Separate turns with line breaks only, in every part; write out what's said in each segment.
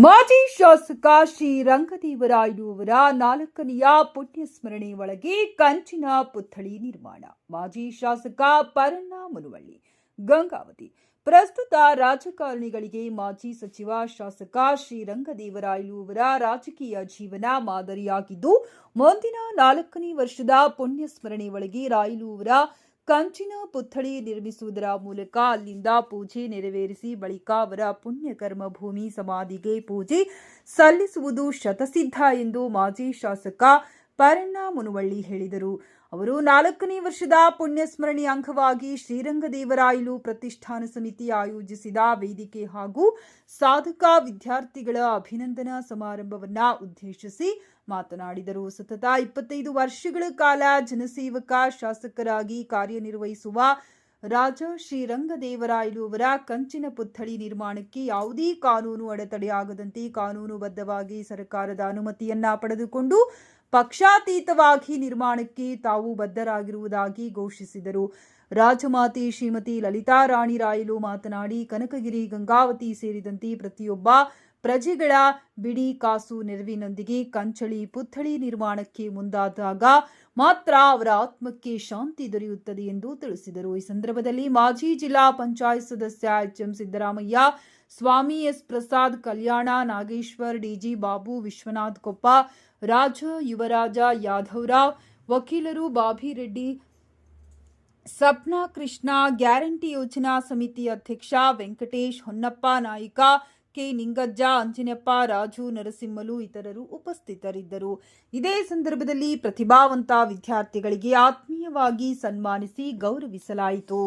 ಮಾಜಿ ಶಾಸಕ ಶ್ರೀರಂಗದೇವರಾಯಲು ಅವರ 4ನೆಯ ಪುಣ್ಯಸ್ಮರಣೆ ಒಳಗೆ ಕಂಚಿನ ಪುತ್ಥಳಿ ನಿರ್ಮಾಣ. ಮಾಜಿ ಶಾಸಕ ಪರನ್ನ ಮುನುವಳ್ಳಿ ಗಂಗಾವತಿ. ಪ್ರಸ್ತುತ ರಾಜಕಾರಣಿಗಳಿಗೆ ಮಾಜಿ ಸಚಿವ ಶಾಸಕ ಶ್ರೀರಂಗದೇವರಾಯಲು ಅವರ ರಾಜಕೀಯ ಜೀವನ ಮಾದರಿಯಾಗಿದ್ದು, ಮುಂದಿನ 4ನೇ ವರ್ಷದ ಪುಣ್ಯಸ್ಮರಣೆ ಒಳಗೆ ರಾಯಲು ಅವರ ಕಂಚಿನ ಪುತ್ಥಳಿ ನಿರ್ಮಿಸುವುದರ ಮೂಲಕ ಅಲ್ಲಿಂದ ಪೂಜೆ ನೆರವೇರಿಸಿ ಬಳಿಕ ಅವರ ಪುಣ್ಯಕರ್ಮ ಭೂಮಿ ಸಮಾಧಿಗೆ ಪೂಜೆ ಸಲ್ಲಿಸುವುದು ಶತಸಿದ್ಧ ಎಂದು ಮಾಜಿ ಶಾಸಕ ಪರನ್ನ ಮುನುವಳ್ಳಿ ಹೇಳಿದರು. ಅವರು 4ನೇ ವರ್ಷದ ಪುಣ್ಯಸ್ಮರಣೆ ಅಂಗವಾಗಿ ಶ್ರೀರಂಗದೇವರಾಯಲು ಪ್ರತಿಷ್ಠಾನ ಸಮಿತಿ ಆಯೋಜಿಸಿದ ವೇದಿಕೆ ಹಾಗೂ ಸಾಧಕ ವಿದ್ಯಾರ್ಥಿಗಳ ಅಭಿನಂದನಾ ಸಮಾರಂಭವನ್ನು ಉದ್ದೇಶಿಸಿ ಮಾತನಾಡಿದರು. ಸತತ 25 ವರ್ಷಗಳ ಕಾಲ ಜನಸೇವಕ ಶಾಸಕರಾಗಿ ಕಾರ್ಯನಿರ್ವಹಿಸುವ ರಾಜ ಶ್ರೀರಂಗದೇವರಾಯಲು ಅವರ ಕಂಚಿನ ಪುತ್ಥಳಿ ನಿರ್ಮಾಣಕ್ಕೆ ಯಾವುದೇ ಕಾನೂನು ಅಡೆತಡೆಯಾಗದಂತೆ ಕಾನೂನುಬದ್ಧವಾಗಿ ಸರ್ಕಾರದ ಅನುಮತಿಯನ್ನ ಪಡೆದುಕೊಂಡು ಪಕ್ಷಾತೀತವಾಗಿ ನಿರ್ಮಾಣಕ್ಕೆ ತಾವು ಬದ್ಧರಾಗಿರುವುದಾಗಿ ಘೋಷಿಸಿದರು. ರಾಜಮಾತೆ ಶ್ರೀಮತಿ ಲಲಿತಾ ರಾಣಿ ರಾಯಲು ಮಾತನಾಡಿ, ಕನಕಗಿರಿ, ಗಂಗಾವತಿ ಸೇರಿದಂತೆ ಪ್ರತಿಯೊಬ್ಬ ಪ್ರಜೆಗಳ ಬಿಡಿ ಕಾಸು ನೆರವಿನೊಂದಿಗೆ ಕಂಚಳಿ ಪುತ್ಥಳಿ ನಿರ್ಮಾಣಕ್ಕೆ ಮುಂದಾದಾಗ ಮಾತ್ರ ಅವರ ಆತ್ಮಕ್ಕೆ ಶಾಂತಿ ದೊರೆಯುತ್ತದೆ ಎಂದು ತಿಳಿಸಿದರು. ಈ ಸಂದರ್ಭದಲ್ಲಿ ಮಾಜಿ ಜಿಲ್ಲಾ ಪಂಚಾಯತ್ ಸದಸ್ಯ ಎಚ್ಎಂ ಸಿದ್ದರಾಮಯ್ಯ, ಸ್ವಾಮಿ ಎಸ್ ಪ್ರಸಾದ್, ಕಲ್ಯಾಣ ನಾಗೇಶ್ವರ್, ಡಿಜಿ ಬಾಬು, ವಿಶ್ವನಾಥ್ ಕೊಪ್ಪ, ರಾಜ, ಯುವರಾಜ ಯಾದವರಾವ್, ವಕೀಲರು ಬಾಭಿರೆಡ್ಡಿ, ಸಪ್ನಾ ಕೃಷ್ಣ, ಗ್ಯಾರಂಟಿ ಯೋಜನಾ ಸಮಿತಿ ಅಧ್ಯಕ್ಷ ವೆಂಕಟೇಶ್, ಹೊನ್ನಪ್ಪ ನಾಯ್ಕ, ಕೆ ನಿಂಗಜ್ಜ, ಅಂಜನಪ್ಪ, ರಾಜು, ನರಸಿಂಹಲು ಇತರರು ಉಪಸ್ಥಿತರಿದ್ದರು. ಇದೇ ಸಂದರ್ಭದಲ್ಲಿ ಪ್ರತಿಭಾವಂತ ವಿದ್ಯಾರ್ಥಿಗಳಿಗೆ ಆತ್ಮೀಯವಾಗಿ ಸನ್ಮಾನಿಸಿ ಗೌರವಿಸಲಾಯಿತು.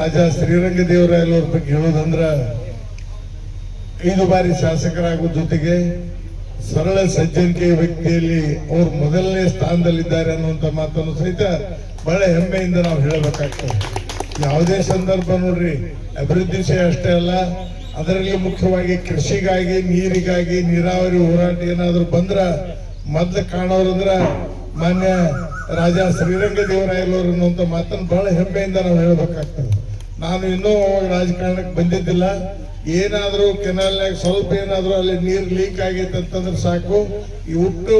ರಾಜ ಶ್ರೀರಂಗದೇವರಾಯಲವ್ರ ಬಗ್ಗೆ ಹೇಳೋದಂದ್ರ 5 ಬಾರಿ ಶಾಸಕರಾಗುವ ಜೊತೆಗೆ ಸರಳ ಸಜ್ಜನಿಕೆ ವ್ಯಕ್ತಿಯಲ್ಲಿ ಅವರು ಮೊದಲನೇ ಸ್ಥಾನದಲ್ಲಿದ್ದಾರೆ ಅನ್ನುವಂಥ ಮಾತನ್ನು ಸಹಿತ ಬಹಳ ಹೆಮ್ಮೆಯಿಂದ ನಾವು ಹೇಳಬೇಕಾಗ್ತದೆ. ಯಾವುದೇ ಸಂದರ್ಭ ನೋಡ್ರಿ, ಅಭಿವೃದ್ಧಿ ವಿಷಯ ಅಷ್ಟೇ ಅಲ್ಲ, ಅದರಲ್ಲಿ ಮುಖ್ಯವಾಗಿ ಕೃಷಿಗಾಗಿ, ನೀರಿಗಾಗಿ, ನೀರಾವರಿ ಹೋರಾಟ ಏನಾದ್ರು ಬಂದ್ರ ಮೊದ್ಲು ಕಾಣೋರಂದ್ರ ಮಾನ್ಯ ರಾಜ ಶ್ರೀರಂಗದೇವರಾಯಲವರು ಅನ್ನುವಂಥ ಮಾತನ್ನು ಬಹಳ ಹೆಮ್ಮೆಯಿಂದ ನಾವು ಹೇಳಬೇಕಾಗ್ತದೆ. ನಾನು ಇನ್ನೂ ರಾಜಕಾರಣಕ್ಕೆ ಬಂದಿದ್ದಿಲ್ಲ. ಏನಾದ್ರೂ ಕೆನಾಲ್ನಾಗ ಸ್ವಲ್ಪ ಏನಾದ್ರೂ ಅಲ್ಲಿ ನೀರು ಲೀಕ್ ಆಗೈತೆ ಅಂತಂದ್ರೆ ಸಾಕು, ಈ ಹುಟ್ಟು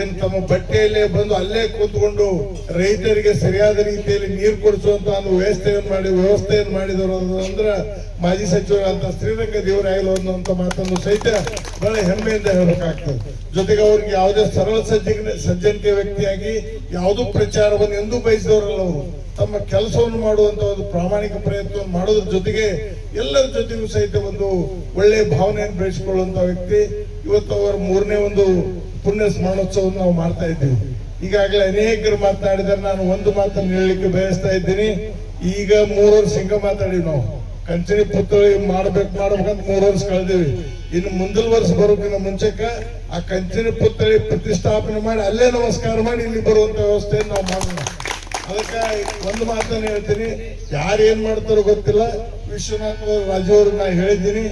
ಏನ್ ತಮ್ಮ ಬಟ್ಟೆಯಲ್ಲೇ ಬಂದು ಅಲ್ಲೇ ಕೂತ್ಕೊಂಡು ರೈತರಿಗೆ ಸರಿಯಾದ ರೀತಿಯಲ್ಲಿ ನೀರು ಕೊಡಿಸುವಂತ ಒಂದು ವ್ಯವಸ್ಥೆಯನ್ನು ಮಾಡಿದವರು ಅಂದ್ರ ಮಾಜಿ ಸಚಿವರಾದ ಶ್ರೀರಂಗದೇವರಾಯಲು ಅನ್ನುವಂತ ಮಾತನ್ನು ಸಹಿತ ಬಹಳ ಹೆಮ್ಮೆಯಿಂದ ಹೇಳಬೇಕಾಗ್ತದೆ. ಜೊತೆಗೆ ಅವ್ರಿಗೆ ಯಾವುದೇ ಸರಳ ಸಜ್ಜನಿಕೆ ವ್ಯಕ್ತಿಯಾಗಿ ಯಾವುದೂ ಪ್ರಚಾರವನ್ನು ಎಂದೂ ಬಯಸಿದವರಲ್ಲ. ಅವರು ತಮ್ಮ ಕೆಲಸವನ್ನು ಮಾಡುವಂತ ಒಂದು ಪ್ರಾಮಾಣಿಕ ಪ್ರಯತ್ನವನ್ನು ಮಾಡೋದ್ರ ಜೊತೆಗೆ ಎಲ್ಲರ ಜೊತೆಗೂ ಸಹಿತ ಒಂದು ಒಳ್ಳೆಯ ಭಾವನೆಯನ್ನು ಬೆಳೆಸಿಕೊಳ್ಳುವಂತ ವ್ಯಕ್ತಿ. ಇವತ್ತು ಅವರ 3ನೇ ಒಂದು ಪುಣ್ಯ ಸ್ಮರಣೋತ್ಸವವನ್ನು ನಾವು ಮಾಡ್ತಾ ಇದ್ದೀವಿ. ಈಗಾಗಲೇ ಅನೇಕರು ಮಾತನಾಡಿದರೆ ನಾನು ಒಂದು ಮಾತನ್ನು ಹೇಳಲಿಕ್ಕೆ ಬಯಸ್ತಾ ಇದ್ದೀನಿ. ಈಗ 3 ವರ್ಷ ಹಿಂಗ ಮಾತಾಡಿವಿ ನಾವು. ಕಂಚಿನ ಪುತ್ಥಳಿ ಮಾಡ್ಬೇಕಂತ 3 ವರ್ಷ ಕಳೆದಿವಿ. ಇನ್ನು ಮುಂದಿನ ವರ್ಷ ಬರೋಕಿನ ಮುಂಚೆಕ ಆ ಕಂಚಿನ ಪುತ್ಥಳಿ ಪ್ರತಿಷ್ಠಾಪನೆ ಮಾಡಿ ಅಲ್ಲೇ ನಮಸ್ಕಾರ ಮಾಡಿ ಇಲ್ಲಿ ಬರುವಂತ ವ್ಯವಸ್ಥೆಯನ್ನು ನಾವು ಮಾಡೋಣ. ಅದಕ್ಕೆ ಒಂದು ಮಾತನ್ನು ಹೇಳ್ತೀನಿ, ಯಾರೇನ್ ಮಾಡ್ತಾರೋ ಗೊತ್ತಿಲ್ಲ. ವಿಶ್ವನಾಥ್ ರಾಜು ಅವ್ರು ನಾ ಹೇಳಿದ್ದೀನಿ,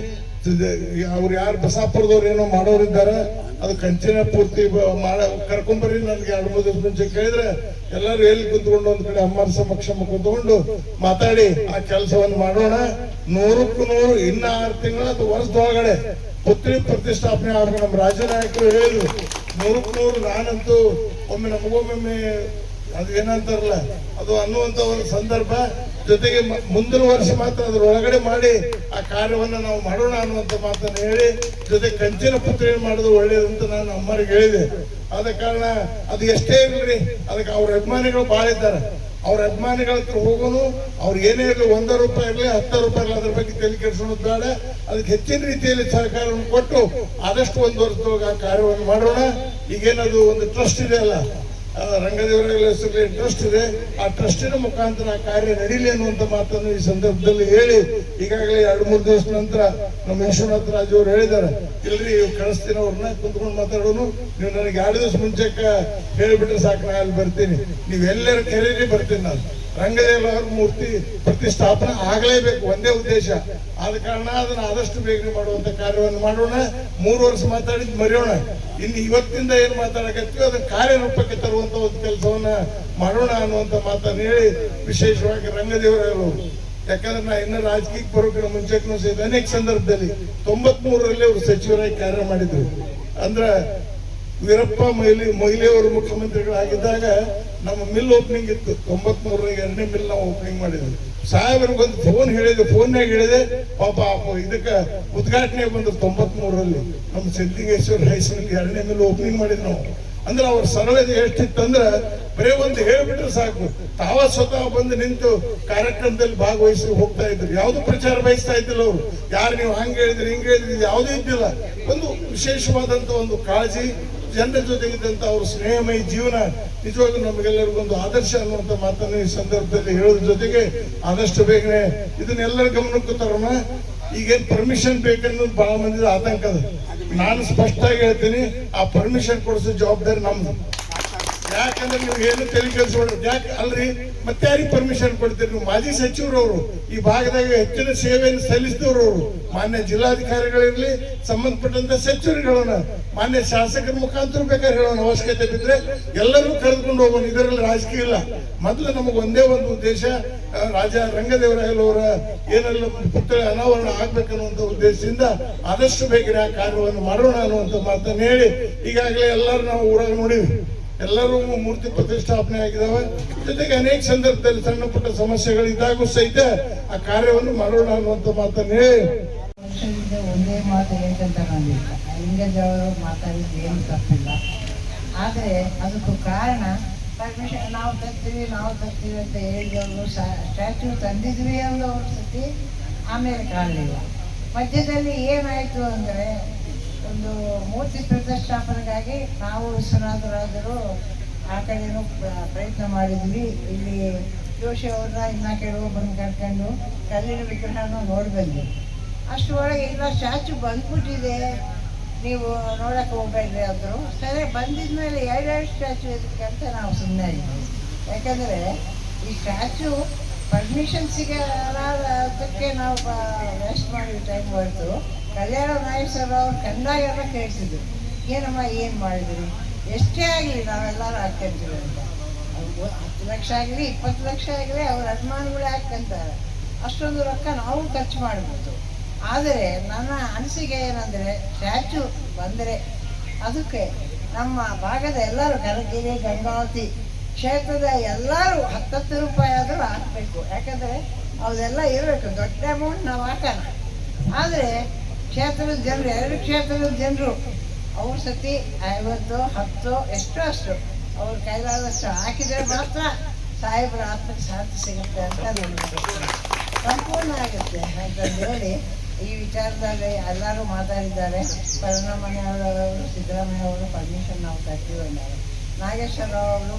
ಅವ್ರು ಯಾರು ಬಸಾಪುರದವ್ರು ಏನೋ ಮಾಡೋರಿದ್ದಾರೆ, ಅದು ಕಂಚಿನ ಪೂರ್ತಿ ಕರ್ಕೊಂಬರ್ರಿ. ನನ್ಗೆ 2-3 ದಿವಸ ಮುಂಚೆ ಕೇಳಿದ್ರೆ ಎಲ್ಲರೂ ಎಲ್ಲಿ ಕುಂತ್ಕೊಂಡು ಒಂದ್ ಕಡೆ ಅಮ್ಮರ ಸಮಕ್ಷ ಕುಂತ್ಕೊಂಡು ಮಾತಾಡಿ ಆ ಕೆಲಸವನ್ನು ಮಾಡೋಣ. 100ಕ್ಕೂ 100 ಇನ್ನ 6 ತಿಂಗಳ ಅಥವಾ ವರ್ಷದೊಳಗಡೆ ಪುತ್ರಿ ಪ್ರತಿಷ್ಠಾಪನೆ ಆಗ ನಮ್ಮ ರಾಜನಾಯಕರು ಹೇಳಿದ್ರು. 100ಕ್ಕೂ 100 ನಾನಂತೂ ನಮಗೊಮ್ಮೆ ಅದು ಏನಂತಾರಲ್ಲ ಅದು ಅನ್ನುವಂತ ಒಂದು ಸಂದರ್ಭ. ಜೊತೆಗೆ ಮುಂದಿನ ವರ್ಷ ಮಾತ್ರ ಅದ್ರ ಒಳಗಡೆ ಮಾಡಿ ಆ ಕಾರ್ಯವನ್ನ ನಾವು ಮಾಡೋಣ ಅನ್ನುವಂತ ಮಾತನ್ನು ಹೇಳಿ, ಜೊತೆ ಕಂಚಿನ ಪುತ್ರಿ ಮಾಡೋದು ಒಳ್ಳೇದಂತ ನಾನು ಅಮ್ಮರಿಗೆ ಹೇಳಿದೆ. ಆದ ಕಾರಣ ಅದು ಎಷ್ಟೇ ಇರಲಿ, ಅದಕ್ಕೆ ಅವ್ರ ಅಭಿಮಾನಿಗಳು ಬಹಳ ಇದ್ದಾರೆ. ಅವ್ರ ಅಭಿಮಾನಿಗಳ ಹತ್ರ ಹೋಗೋನು, ಅವ್ರು ಏನೇ ಇರಲಿ, 1 ರೂಪಾಯಿ ಇರಲಿ 10 ರೂಪಾಯಿ ಇರಲಿ, ಅದ್ರ ಬಗ್ಗೆ ತಲೆ ಕೆಡಿಸೋದು ಬೇಡ. ಅದಕ್ಕೆ ಹೆಚ್ಚಿನ ರೀತಿಯಲ್ಲಿ ಸಹಕಾರವನ್ನು ಕೊಟ್ಟು ಆದಷ್ಟು 1 ವರ್ಷದೊಳಗೆ ಆ ಕಾರ್ಯವನ್ನು ಮಾಡೋಣ. ಈಗೇನದು ಒಂದು ಟ್ರಸ್ಟ್ ಇದೆ ಅಲ್ಲ, ರಂಗದೇವರಾಯಲ ಹೆಸರಲ್ಲಿ ಟ್ರಸ್ಟ್ ಇದೆ, ಆ ಟ್ರಸ್ಟಿನ ಮುಖಾಂತರ ಆ ಕಾರ್ಯ ನಡೀಲಿ ಅನ್ನುವಂತ ಮಾತನ್ನು ಈ ಸಂದರ್ಭದಲ್ಲಿ ಹೇಳಿ, ಈಗಾಗಲೇ 2-3 ದಿವಸ ನಂತರ ನಮ್ಮ ವಿಶ್ವನಾಥ್ ರಾಜು ಅವರು ಹೇಳಿದ್ದಾರೆ, ಇಲ್ರಿ ಕಳಿಸ್ತೀನಿ ಅವ್ರನ್ನ ಕುಂತ್ಕೊಂಡು ಮಾತಾಡೋನು, ನೀವು ನನಗೆ 2 ದಿವಸ ಮುಂಚೆಕ ಹೇಳಿಬಿಟ್ರೆ ಸಾಕು, ನಾ ಅಲ್ಲಿ ಬರ್ತೀನಿ, ನೀವೆಲ್ಲರೂ ಕರೀರಿ ಬರ್ತೀನಿ. ನಾನು ರಂಗದೇವರ ಮೂರ್ತಿ ಪ್ರತಿಷ್ಠಾಪನೆ ಆಗಲೇಬೇಕು, ಒಂದೇ ಉದ್ದೇಶ. ಆದ ಕಾರಣ ಅದನ್ನ ಆದಷ್ಟು ಬೇಗನೆ ಮಾಡುವಂತ ಕಾರ್ಯವನ್ನು ಮಾಡೋಣ. 3 ವರ್ಷ ಮಾತಾಡಿದ್ ಮರೆಯೋಣ. ಇನ್ನು ಇವತ್ತಿಂದ ಏನ್ ಮಾತಾಡಕತ್ತೀವಿ ಅದನ್ನ ಕಾರ್ಯರೂಪಕ್ಕೆ ತರುವಂತ ಒಂದು ಕೆಲಸವನ್ನ ಮಾಡೋಣ ಅನ್ನುವಂತ ಮಾತನ್ನು ಹೇಳಿ, ವಿಶೇಷವಾಗಿ ರಂಗದೇವರಾಯಲು, ಯಾಕಂದ್ರೆ ನಾ ಇನ್ನ ರಾಜಕೀಯಕ್ಕೆ ಬರೋಕಿನ ಮುಂಚೆನೂ ಸಹಿತ ಅನೇಕ ಸಂದರ್ಭದಲ್ಲಿ 93ರಲ್ಲಿ ಅವರು ಸಚಿವರಾಗಿ ಕಾರ್ಯ ಮಾಡಿದ್ರು. ಅಂದ್ರ ವೀರಪ್ಪ ಮೊಯ್ಲಿಯವರು ಮುಖ್ಯಮಂತ್ರಿಗಳಾಗಿದ್ದಾಗ ನಮ್ಮ ಮಿಲ್ ಓಪನಿಂಗ್ ಇತ್ತು. 93ರಲ್ಲಿ 2ನೇ ಮಿಲ್ ನಾವು ಓಪನಿಂಗ್ ಮಾಡಿದ್ವಿ. ಸಾಹೇಬರಿಗೊಂದು ಫೋನ್ ಹೇಳಿದೆ, ಫೋನ್ಯಾಗ ಹೇಳಿದೆ, ಪಾಪ ಇದಕ್ಕ ಉದ್ಘಾಟನೆ ಬಂದ್ರು 93ರಲ್ಲಿ ನಮ್ಮ ಸಿದ್ಧಲಿಂಗೇಶ್ವರ ರೈಸ್ ಮಿಲ್ 2ನೇ ಮಿಲ್ ಓಪನಿಂಗ್ ಮಾಡಿದ್ವಿ ನಾವು. ಅಂದ್ರೆ ಅವ್ರ ಸರಳತೆ ಎಷ್ಟಿತ್ತಂದ್ರೆ ಬರೀ ಒಂದು ಹೇಳ್ಬಿಟ್ರೆ ಸಾಕು, ತಾವ ಸ್ವತಃ ಬಂದು ನಿಂತು ಕಾರ್ಯಕ್ರಮದಲ್ಲಿ ಭಾಗವಹಿಸಿ ಹೋಗ್ತಾ ಇದ್ರು. ಯಾವ್ದು ಪ್ರಚಾರ ಬಯಸ್ತಾ ಇದ್ದಿಲ್ಲ ಅವರು. ಯಾರು ನೀವು ಹಂಗೆ ಹೇಳಿದ್ರಿ ಹಿಂಗೆ ಹೇಳಿದ್ರಿ ಯಾವುದೂ ಇದ್ದಿಲ್ಲ. ಒಂದು ವಿಶೇಷವಾದಂತ ಒಂದು ಕಾಳಜಿ, ಜನರ ಜೊತೆಗಿದ್ದಂತ ಅವ್ರ ಸ್ನೇಹಮಯ ಜೀವನ ನಿಜವಾಗ್ಲೂ ನಮಗೆಲ್ಲರಿಗೊಂದು ಆದರ್ಶ ಅನ್ನುವಂತ ಮಾತನ್ನು ಈ ಸಂದರ್ಭದಲ್ಲಿ ಹೇಳೋದ್ರ ಜೊತೆಗೆ ಆದಷ್ಟು ಬೇಗನೆ ಇದನ್ನೆಲ್ಲರ ಗಮನಕ್ಕೂ ತರೋಣ. ಈಗೇನ್ ಪರ್ಮಿಷನ್ ಬೇಕನ್ನೋದು ಬಹಳ ಮಂದಿ ಆತಂಕ ಅದ. ನಾನು ಸ್ಪಷ್ಟವಾಗಿ ಹೇಳ್ತೀನಿ, ಆ ಪರ್ಮಿಷನ್ ಕೊಡಿಸೋ ಜವಾಬ್ದಾರಿ ನಮ್ದು. ಯಾಕಂದ್ರೆ ನೀವು ಏನು ತಲೆ ಕೆಡಿಸ್ಕೊಡ್ರಿ. ಯಾಕೆ ಅಲ್ರಿ, ಮತ್ತೆ ಯಾರಿಗೆ ಪರ್ಮಿಷನ್ ಕೊಡ್ತೀರಿ ನೀವು? ಮಾಜಿ ಸಚಿವರವರು ಈ ಭಾಗದಾಗ ಹೆಚ್ಚಿನ ಸೇವೆಯನ್ನು ಸಲ್ಲಿಸಿದವರು ಅವರು. ಮಾನ್ಯ ಜಿಲ್ಲಾಧಿಕಾರಿಗಳಿರ್ಲಿ, ಸಂಬಂಧಪಟ್ಟಂತ ಸಚಿವರುಗಳನ್ನ, ಮಾನ್ಯ ಶಾಸಕರ ಮುಖಾಂತರ ಬೇಕಾದ್ರೆ ಹೇಳೋಣ, ಅವಶ್ಯಕತೆ ಬಿದ್ರೆ ಎಲ್ಲರೂ ಕರೆದುಕೊಂಡು ಹೋಗೋಣ. ಇದರಲ್ಲಿ ರಾಜಕೀಯ ಇಲ್ಲ. ಮೊದಲು ನಮಗೆ ಒಂದೇ ಒಂದು ಉದ್ದೇಶ, ರಾಜ ರಂಗದೇವರಾಯಲವರ ಏನೆಲ್ಲ ಪುತ್ಥಳಿ ಅನಾವರಣ ಆಗ್ಬೇಕನ್ನುವಂತ ಉದ್ದೇಶದಿಂದ ಆದಷ್ಟು ಬೇಗನೆ ಆ ಕಾರ್ಯವನ್ನು ಮಾಡೋಣ ಅನ್ನುವಂತ ಮಾತನ್ನು ಹೇಳಿ, ಈಗಾಗಲೇ ಎಲ್ಲರೂ ನಾವು ಊರಾಗ ನೋಡಿವಿ, ಎಲ್ಲರೂ ಮೂರ್ತಿ ಪ್ರತಿಷ್ಠಾಪನೆ ಆಗಿದಾವೆ. ಜೊತೆಗೆ ಅನೇಕ ಸಂದರ್ಭದಲ್ಲಿ ಸಣ್ಣ ಪುಟ್ಟ ಸಮಸ್ಯೆಗಳಿದ್ದಾಗೂ ಸಹಿತ ಆ ಕಾರ್ಯವನ್ನು ಮಾಡೋಣ ಅನ್ನುವಂತ ಮಾತನ್ನು ಹೇಳಿ,
ಒಂದೇ ಮಾತು ಹೇಳ್ತಂತ ಬಂದಿಲ್ಲ. ಲಿಂಗದೇವರು ಮಾತಾಡಿದ್ದು ಏನು ತಪ್ಪಿಲ್ಲ. ಆದರೆ ಅದಕ್ಕೂ ಕಾರಣ ಪರ್ಮಿಷನ್ ನಾವು ತರ್ತೀವಿ ಅಂತ ಹೇಳಿದವರು ಸ್ಟ್ಯಾಚ್ಯೂ ತಂದಿದ್ವಿ ಅನ್ನೋ ಒಂದು ಸತಿ, ಆಮೇಲೆ ಕಾಣಲಿಲ್ಲ. ಮಧ್ಯದಲ್ಲಿ ಏನಾಯಿತು ಅಂದರೆ, ಒಂದು ಮೂರ್ತಿ ಪ್ರತಿಷ್ಠಾಪನೆಗಾಗಿ ನಾವು ವಿಶ್ವನಾಥರಾಜರು ಆ ಕಡೆನೂ ಪ್ರಯತ್ನ ಮಾಡಿದ್ವಿ. ಇಲ್ಲಿ ಜೋಶಿ ಅವ್ರನ್ನ ಇನ್ನ ಕೆಲವೊಬ್ಬರನ್ನ ಕರ್ಕೊಂಡು ಕಲ್ಲಿನ ವಿಗ್ರಹನ ನೋಡಿ ಬಂದ್ವಿ. ಅಷ್ಟರೊಳಗೆ ಇಲ್ಲ ಸ್ಟ್ಯಾಚು ಬಂದ್ಬಿಟ್ಟಿದೆ, ನೀವು ನೋಡೋಕೆ ಹೋಗ್ಬೇಡ್ರಿ ಅಂದರು. ಸರಿ, ಬಂದಿದ್ಮೇಲೆ ಎರಡೆರಡು ಸ್ಟ್ಯಾಚು ಇದಕ್ಕಂತ ನಾವು ಸುಮ್ಮನೆ ಆಗಿದ್ವಿ. ಯಾಕಂದರೆ ಈ ಸ್ಟ್ಯಾಚು ಪರ್ಮಿಷನ್ ಸಿಗಲಾದಕ್ಕೆ ನಾವು ವೇಸ್ಟ್ ಮಾಡಿದ ಟೈಮ್ ಹೊರತು ಕಲ್ಯಾಣ ನಾಯಕ್ ಸರ್ ಅವ್ರು ಕಂಡಾಗೆಲ್ಲ ಕೇಳ್ತಿದ್ರು, ಏನಮ್ಮ ಏನು ಮಾಡಿದ್ರಿ, ಎಷ್ಟೇ ಆಗಲಿ ನಾವೆಲ್ಲರೂ ಹಾಕ್ಕೊಂತೀವಿ ಅಂತ. ಅವ್ರು 10 ಲಕ್ಷ ಆಗಲಿ 20 ಲಕ್ಷ ಆಗಲಿ ಅವ್ರ ಅಭಿಮಾನಿಗಳೇ ಹಾಕ್ಕೊಂತಾರೆ. ಅಷ್ಟೊಂದು ರೊಕ್ಕ ನಾವು ಖರ್ಚು ಮಾಡ್ಬೋದು. ಆದರೆ ನನ್ನ ಅನಿಸಿಕೆ ಏನಂದರೆ, ಸ್ಟ್ಯಾಚು ಬಂದರೆ ಅದಕ್ಕೆ ನಮ್ಮ ಭಾಗದ ಎಲ್ಲರೂ ಕರಗಿರಿ ಗಂಗಾವತಿ ಕ್ಷೇತ್ರದ ಎಲ್ಲರೂ 10 ರೂಪಾಯಿ ಆದರೂ ಹಾಕಬೇಕು. ಯಾಕಂದರೆ ಅವೆಲ್ಲ ಇರಬೇಕು. ದೊಡ್ಡ ಅಮೌಂಟ್ ನಾವು ಹಾಕೋಣ, ಆದರೆ ಕ್ಷೇತ್ರದ ಜನರು, 2 ಕ್ಷೇತ್ರದ ಜನರು ಅವ್ರ ಸತಿ 50, 10 ಎಷ್ಟೋ ಅಷ್ಟು ಅವ್ರ ಕೈಲಾದಷ್ಟು ಹಾಕಿದರೆ ಮಾತ್ರ ಸಾಹೇಬರ ಆತ್ಮಕ್ಕೆ ಶಾಂತಿ ಸಿಗುತ್ತೆ ಅಂತ ನನಗೆ ಸಂಪೂರ್ಣ ಆಗುತ್ತೆ ಅಂತಂದೇಳಿ ಈ ವಿಚಾರದಲ್ಲಿ ಎಲ್ಲರೂ ಮಾತಾಡಿದ್ದಾರೆ. ಪರಿಣಾಮನೆಯವರು, ಸಿದ್ದರಾಮಯ್ಯ ಅವರು ಪರ್ಮಿಷನ್ ನಾವು ತರ್ತೀವಿ ಅಂತಾರೆ. ನಾಗೇಶ್ವರ ಅವರು,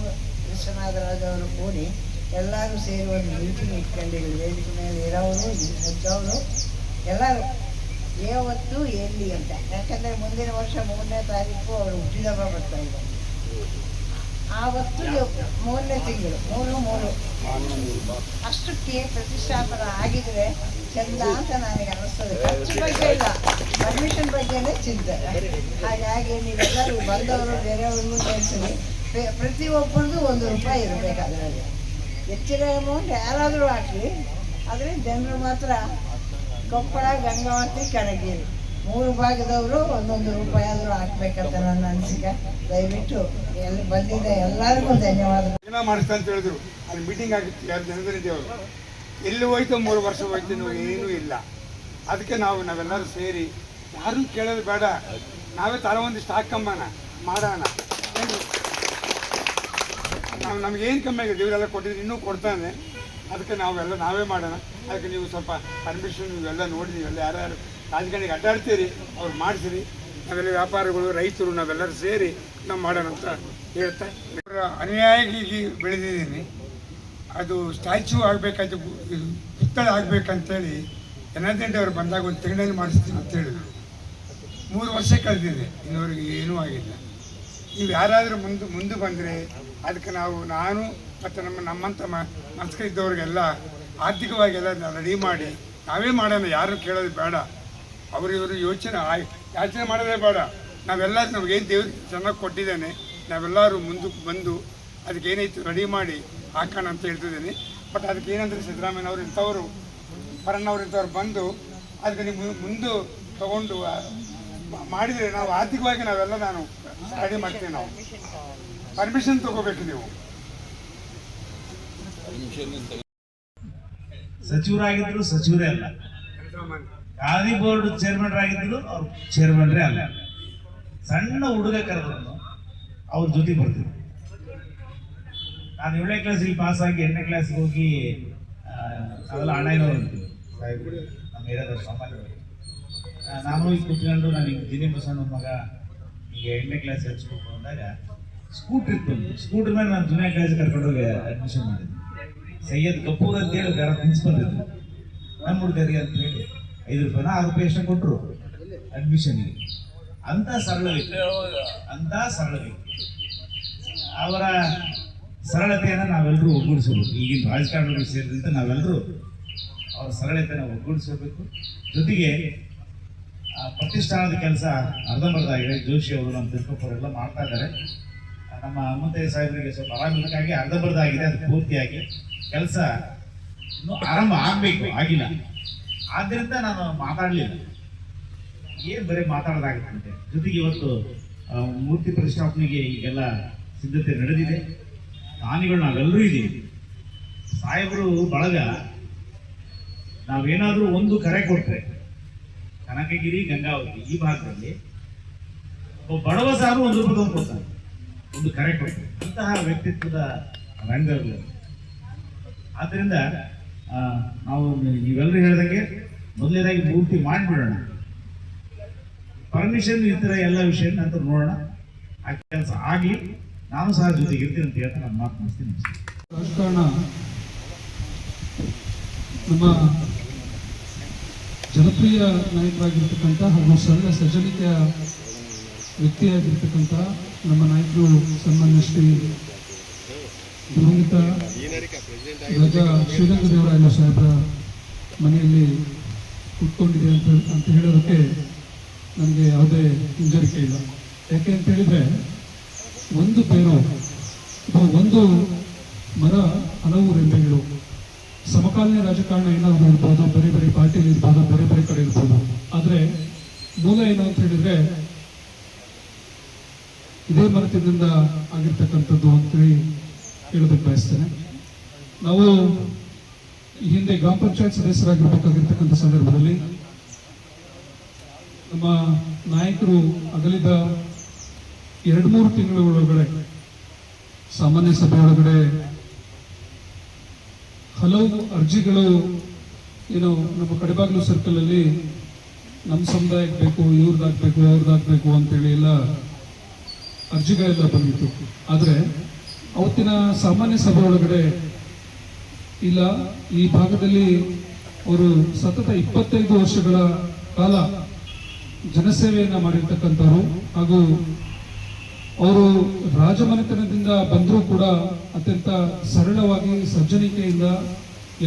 ವಿಶ್ವನಾಥರಾಜ್ ಅವರು ಕೂಡಿ ಎಲ್ಲರೂ ಸೇರಿ ಒಂದು ಮೀಟಿಂಗ್ ಇಟ್ಕೊಂಡಿದ್ದೀವಿ. ವೇದಿಕೆ ಮೇಲೆ ಇರೋರು, ಇದ್ದವರು ಎಲ್ಲರೂ ಯಾವತ್ತು ಎಲ್ಲಿ ಅಂತ. ಯಾಕಂದರೆ ಮುಂದಿನ ವರ್ಷ 3ನೇ ತಾರೀಕು ಅವರು ಹುಟ್ಟಿದಬ್ಬ ಬರ್ತಾ ಇದ್ದಾರೆ. ಆವತ್ತು 3ನೇ ತಿಂಗಳು 3 ಅಷ್ಟಕ್ಕೆ ಪ್ರತಿಷ್ಠಾಪನ ಆಗಿದ್ರೆ ಚಂದ ಅಂತ ನನಗೆ ಅನ್ನಿಸ್ತದೆ. ಖರ್ಚು ಬಗ್ಗೆ ಇಲ್ಲ, ಪರ್ಮಿಷನ್ ಬಗ್ಗೆನೇ ಚಿಂತೆ. ಹಾಗಾಗಿ ನೀವೆಲ್ಲರೂ ಬಂದವರು ಬೇರೆಯವ್ರಿಗೂ ಸೇರಿಸಿ ಪ್ರತಿಯೊಬ್ಬರದು ₹1 ಇರಬೇಕು. ಅದರಲ್ಲಿ ಹೆಚ್ಚಿನ ಅಮೌಂಟ್ ಯಾರಾದರೂ ಹಾಕಲಿ, ಆದರೆ ಜನರು ಮಾತ್ರ ಕೊಪ್ಪಳ, ಗಂಗಾವತಿ, ಕರಗೇರಿ 3 ಭಾಗದವರು ₹1 ಆದರೂ ಹಾಕ್ಬೇಕಂತ ನನ್ನ ಅನಿಸಿಕೆ. ದಯವಿಟ್ಟು ಎಲ್ಲಿ ಬಂದಿದೆ ಎಲ್ಲರಿಗೂ ಧನ್ಯವಾದಗಳು.
ಏನೋ ಮಾಡಿಸ್ತಾ ಅಂತ ಹೇಳಿದ್ರು. ಅಲ್ಲಿ ಮೀಟಿಂಗ್ ಆಗಿತ್ತು, ಯಾರು ಜನಗಣತಿ ಅವರು. ಎಲ್ಲಿ ಹೋಯ್ತು 3 ವರ್ಷ ಹೋಯ್ತು, ಏನೂ ಇಲ್ಲ. ಅದಕ್ಕೆ ನಾವೆಲ್ಲರೂ ಸೇರಿ, ಯಾರೂ ಕೇಳೋದು ಬೇಡ, ನಾವೇ ತല ಒಂದಿಷ್ಟು ಹಾಕಂಬಣ ಮಾಡೋಣ. ನಮಗೇನು ಕಮ್ಮಿ ಆಗಿದೆ, ಇವರೆಲ್ಲ ಕೊಟ್ಟಿದ್ರು, ಇನ್ನೂ ಕೊಡ್ತಾನೆ. ಅದಕ್ಕೆ ನಾವೇ ಮಾಡೋಣ. ಅದಕ್ಕೆ ನೀವು ಸ್ವಲ್ಪ ಪರ್ಮಿಷನ್ ನೀವೆಲ್ಲ ನೋಡಿ, ನೀವೆಲ್ಲ ಯಾರ್ಯಾರು ರಾಜಕಾರಣಿಗೆ ಅಡ್ಡಾಡ್ತೀರಿ ಅವ್ರು ಮಾಡಿಸಿರಿ. ನಾವೆಲ್ಲ ವ್ಯಾಪಾರಿಗಳು, ರೈತರು ನಾವೆಲ್ಲರೂ ಸೇರಿ ನಾವು ಮಾಡೋಣ ಅಂತ ಹೇಳ್ತಾ, ಅನ್ಯಾಯವಾಗಿ ಬೆಳೆದಿದ್ದೀನಿ. ಅದು ಸ್ಟ್ಯಾಚ್ಯೂ ಆಗಬೇಕಾಯ್ತು, ಇದು ಪುತ್ಥಳ ಆಗಬೇಕಂತೇಳಿ ಜನಾರ್ದನ್ ಅವರು ಬಂದಾಗ ಒಂದು ತಿಂಗಳಲ್ಲಿ ಮಾಡಿಸ್ತೀನಿ ಅಂತ ಹೇಳಿದ್ರು. 3 ವರ್ಷ ಕಳೆದಿದೆ, ಇನ್ನೂವರೆಗೆ ಏನೂ ಆಗಿಲ್ಲ. ನೀವು ಯಾರಾದರೂ ಮುಂದೆ ಬಂದರೆ ಅದಕ್ಕೆ ನಾನು ಮತ್ತು ನಮ್ಮಂಥ ಮನಸ್ಸಿದ್ದವ್ರಿಗೆಲ್ಲ ಆರ್ಥಿಕವಾಗೆಲ್ಲ ರೆಡಿ ಮಾಡಿ ನಾವೇ ಮಾಡೋಣ. ಯಾರು ಕೇಳೋದು ಬೇಡ, ಇವರು ಯೋಚನೆ ಮಾಡೋದೇ ಬೇಡ. ನಮಗೇನು ದೇವ್ರು ಚೆನ್ನಾಗಿ ಕೊಟ್ಟಿದ್ದಾನೆ, ನಾವೆಲ್ಲರೂ ಮುಂದಕ್ಕೆ ಬಂದು ಅದಕ್ಕೆ ಏನಾಯ್ತು ರೆಡಿ ಮಾಡಿ ಹಾಕೋಣ ಅಂತ ಹೇಳ್ತಿದ್ದೀನಿ. ಬಟ್ ಅದಕ್ಕೆ ಏನಂದರೆ ಸಿದ್ದರಾಮಯ್ಯನವರು ಇಂಥವರು, ಪರಣ್ಣವ್ರು ಇಂಥವ್ರು ಬಂದು ಅದಕ್ಕೆ ನೀವು ಮುಂದೆ ತಗೊಂಡು ಮಾಡಿದರೆ ನಾವು ಆರ್ಥಿಕವಾಗಿ ನಾನು ರೆಡಿ ಮಾಡ್ತೀವಿ. ನಾವು ಪರ್ಮಿಷನ್ ತಗೋಬೇಕು. ನೀವು
ಸಚಿವರಾಗಿದ್ರು ಸಚಿವರೇ ಅಲ್ಲ, ಖಾದಿ ಬೋರ್ಡ್ ಚೇರ್ಮನ್ ಆಗಿದ್ರು ಅವ್ರು ಚೇರ್ಮನ್ರೇ ಅಲ್ಲ. ಸಣ್ಣ ಹುಡುಗ ಕರೆದ್ರು ಅವ್ರ ಜೊತೆ ಬರ್ತಿದ್ರು. ನಾನು 7ನೇ ಕ್ಲಾಸ್ ಇಲ್ಲಿ ಪಾಸ್ ಆಗಿ 8ನೇ ಕ್ಲಾಸ್ಗೆ ಹೋಗಿ ಅವೆಲ್ಲ ಅಣ್ಣಯ್ಯನವ್ರು ಅಂತೀವಿ ನಮ್ಮ ಏರಿಯಾದ ಸಾಮಾನ್ಯವಾಗಿ. ನಾನು ಹೋಗಿ ಕೂತ್ಕೊಂಡು ನನಗೆ ದಿನೇ ಬಸಣ್ಣ ಮಗ ಈಗ 8ನೇ ಕ್ಲಾಸ್ ಹಚ್ಬೇಕು ಅಂದಾಗ ಸ್ಕೂಟ್ರ್ ಇತ್ತು. ಸ್ಕೂಟ್ರ್ ಮೇಲೆ ನಾನು ಜೂನಿಯರ್ ಕಾಲೇಜ್ ಕರ್ಕೊಂಡೋಗಿ ಅಡ್ಮಿಷನ್ ಮಾಡಿದ್ದೆ. ಸೈಯದ್ ಕಪೂರ್ ಅಂತ ಹೇಳಿ ಯಾರೋ ಪ್ರಿನ್ಸಿಪಲ್ ಇದ್ರು, ನಮ್ಮ ಹುಡುಗರಿಗೆ ಅಂತ ಹೇಳಿ ₹5 ₹6 ಎಷ್ಟು ಕೊಟ್ಟರು ಅಡ್ಮಿಷನ್ಗೆ. ಅಂತ ಸರಳ ವ್ಯಕ್ತಿ, ಅವರ ಸರಳತೆಯನ್ನು ನಾವೆಲ್ಲರೂ ಒಗ್ಗೂಡಿಸಬೇಕು. ಈಗಿನ ರಾಜಕಾರಣಿಗಳು ಸೇರಿದಂತೆ ನಾವೆಲ್ಲರೂ ಅವರ ಸರಳತೆಯನ್ನು ಒಗ್ಗೂಡಿಸಬೇಕು. ಜೊತೆಗೆ ಪ್ರತಿಷ್ಠಾನದ ಕೆಲಸ ಅರ್ಧಂಬರ್ಧ ಆಗಿದೆ. ಜೋಶಿ ಅವರು, ನಮ್ಮ ತಿರುಪತಿಯವರೆಲ್ಲ ಮಾಡ್ತಾ ಇದ್ದಾರೆ. ನಮ್ಮ ಹನುಮಂತಯ್ಯ ಸಾಹೇಬರಿಗೆ ಸ್ವಲ್ಪ ಆರಾಮಿದ್ದಕ್ಕಾಗಿ ಅರ್ಧಂಬರ್ಧ ಆಗಿದೆ, ಅದು ಪೂರ್ತಿಯಾಗಿ ಕೆಲಸ ಇನ್ನೂ ಆರಂಭ ಆಗಬೇಕು, ಆಗಿಲ್ಲ. ಆದ್ದರಿಂದ ನಾನು ಮಾತಾಡಲಿಲ್ಲ, ಏನು ಬರೀ ಮಾತಾಡೋದಾಗುತ್ತೆ. ಜೊತೆಗೆ ಇವತ್ತು ಮೂರ್ತಿ ಪ್ರತಿಷ್ಠಾಪನೆಗೆ ಈಗೆಲ್ಲ ಸಿದ್ಧತೆ ನಡೆದಿದೆ. ದಾನಿಗಳು ನಾವೆಲ್ಲರೂ ಇದ್ದೀವಿ. ಸಾಹೇಬರು ಬಳಗ ನಾವೇನಾದರೂ ಒಂದು ಕರೆ ಕೊಟ್ಟರೆ ಕನಕಗಿರಿ, ಗಂಗಾವತಿ ಈ ಭಾಗದಲ್ಲಿ ಒಬ್ಬ ಬಡವ ಸಾರು ₹1 ಕೊಡ್ತಾರೆ, ಒಂದು ಕರೆ ಕೊಟ್ಟರೆ. ಅಂತಹ ವ್ಯಕ್ತಿತ್ವದ ರಂಗಗಳು. ಆದ್ದರಿಂದ ನಾವು ನೀವೆಲ್ಲರೂ ಹೇಳಿದಂಗೆ ಮೊದಲನೇದಾಗಿ ಮೂರ್ತಿ ಮಾಡಿಬಿಡೋಣ. ಪರ್ಮಿಷನ್ ಈ ಥರ ಎಲ್ಲ ವಿಷಯ ನಂತರ ನೋಡೋಣ. ಆ ಕೆಲಸ ಆಗಲಿ, ನಾನು ಸಹ ಜೊತೆಗೆ ಇರ್ತೀನಿ ಅಂತ ಹೇಳ್ತಾ ನಾನು ಮಾತು ಮುಗಿಸ್ತೀನಿ.
ರಾಜಕಾರಣ ನಮ್ಮ ಜನಪ್ರಿಯ ನಾಯಕರಾಗಿರ್ತಕ್ಕಂಥ ಹಾಗೂ ಸರಳ ಸಜ್ಜನಿಕೆಯ ವ್ಯಕ್ತಿಯಾಗಿರ್ತಕ್ಕಂಥ ನಮ್ಮ ನಾಯಕರು ಸನ್ಮಾನ್ಯ ಶ್ರೀ ದಿವಂಗತ ರಾಜ ಶ್ರೀರಂಗದೇವರಾಯಲು ಸಾಹೇಬರ ಮನೆಯಲ್ಲಿ ಕೂತ್ಕೊಂಡಿದೆ ಅಂತ ಹೇಳೋದಕ್ಕೆ ನನಗೆ ಯಾವುದೇ ಹಿಂಜರಿಕೆ ಇಲ್ಲ. ಯಾಕೆ ಅಂತ ಹೇಳಿದ್ರೆ, ಒಂದು ಬೇರು ಅಥವಾ ಒಂದು ಮರ ಹಲವು ರೆಂಬೆಗಳು. ಸಮಕಾಲೀನ ರಾಜಕಾರಣ ಏನಾದರೂ ಇರ್ಬೋದು, ಬೇರೆ ಬೇರೆ ಪಾರ್ಟಿಯಲ್ಲಿ ಇರ್ಬೋದು, ಬೇರೆ ಬೇರೆ ಕಡೆ ಇರ್ಬೋದು. ಆದರೆ ಮೂಲ ಏನು ಅಂತ ಹೇಳಿದ್ರೆ ಇದೇ ಮರದಿಂದ ಆಗಿರ್ತಕ್ಕಂಥದ್ದು ಅಂತೇಳಿ ಹೇಳೋದಕ್ಕೆ ಬಯಸ್ತೇನೆ. ನಾವು ಈ ಹಿಂದೆ ಗ್ರಾಮ ಪಂಚಾಯತ್ ಸದಸ್ಯರಾಗಿರ್ಬೇಕಾಗಿರ್ತಕ್ಕಂಥ ಸಂದರ್ಭದಲ್ಲಿ ನಮ್ಮ ನಾಯಕರು ಅಗಲಿದ 2-3 ತಿಂಗಳ ಒಳಗಡೆ ಸಾಮಾನ್ಯ ಸಭೆ ಒಳಗಡೆ ಹಲವು ಅರ್ಜಿಗಳು ಏನು ನಮ್ಮ ಕಡೆಬಾಗ್ಲು ಸರ್ಕಲ್ ಅಲ್ಲಿ ನಮ್ಮ ಸಮುದಾಯಕ್ಕೆ ಬೇಕು, ಇವ್ರದ್ದಾಗಬೇಕು, ಅವ್ರದ್ದಾಗಬೇಕು ಅಂತೇಳಿ ಎಲ್ಲ ಅರ್ಜಿಗಳೆಲ್ಲ ಬಂದಿತ್ತು. ಆದರೆ ಅವತ್ತಿನ ಸಾಮಾನ್ಯ ಸಭೆ ಒಳಗಡೆ ಇಲ್ಲ, ಈ ಭಾಗದಲ್ಲಿ ಅವರು ಸತತ 25 ವರ್ಷಗಳ ಕಾಲ ಜನಸೇವೆಯನ್ನ ಮಾಡಿರ್ತಕ್ಕಂಥವ್ರು ಹಾಗೂ ಅವರು ರಾಜಮನೆತನದಿಂದ ಬಂದರೂ ಕೂಡ ಅತ್ಯಂತ ಸರಳವಾಗಿ ಸಜ್ಜನಿಕೆಯಿಂದ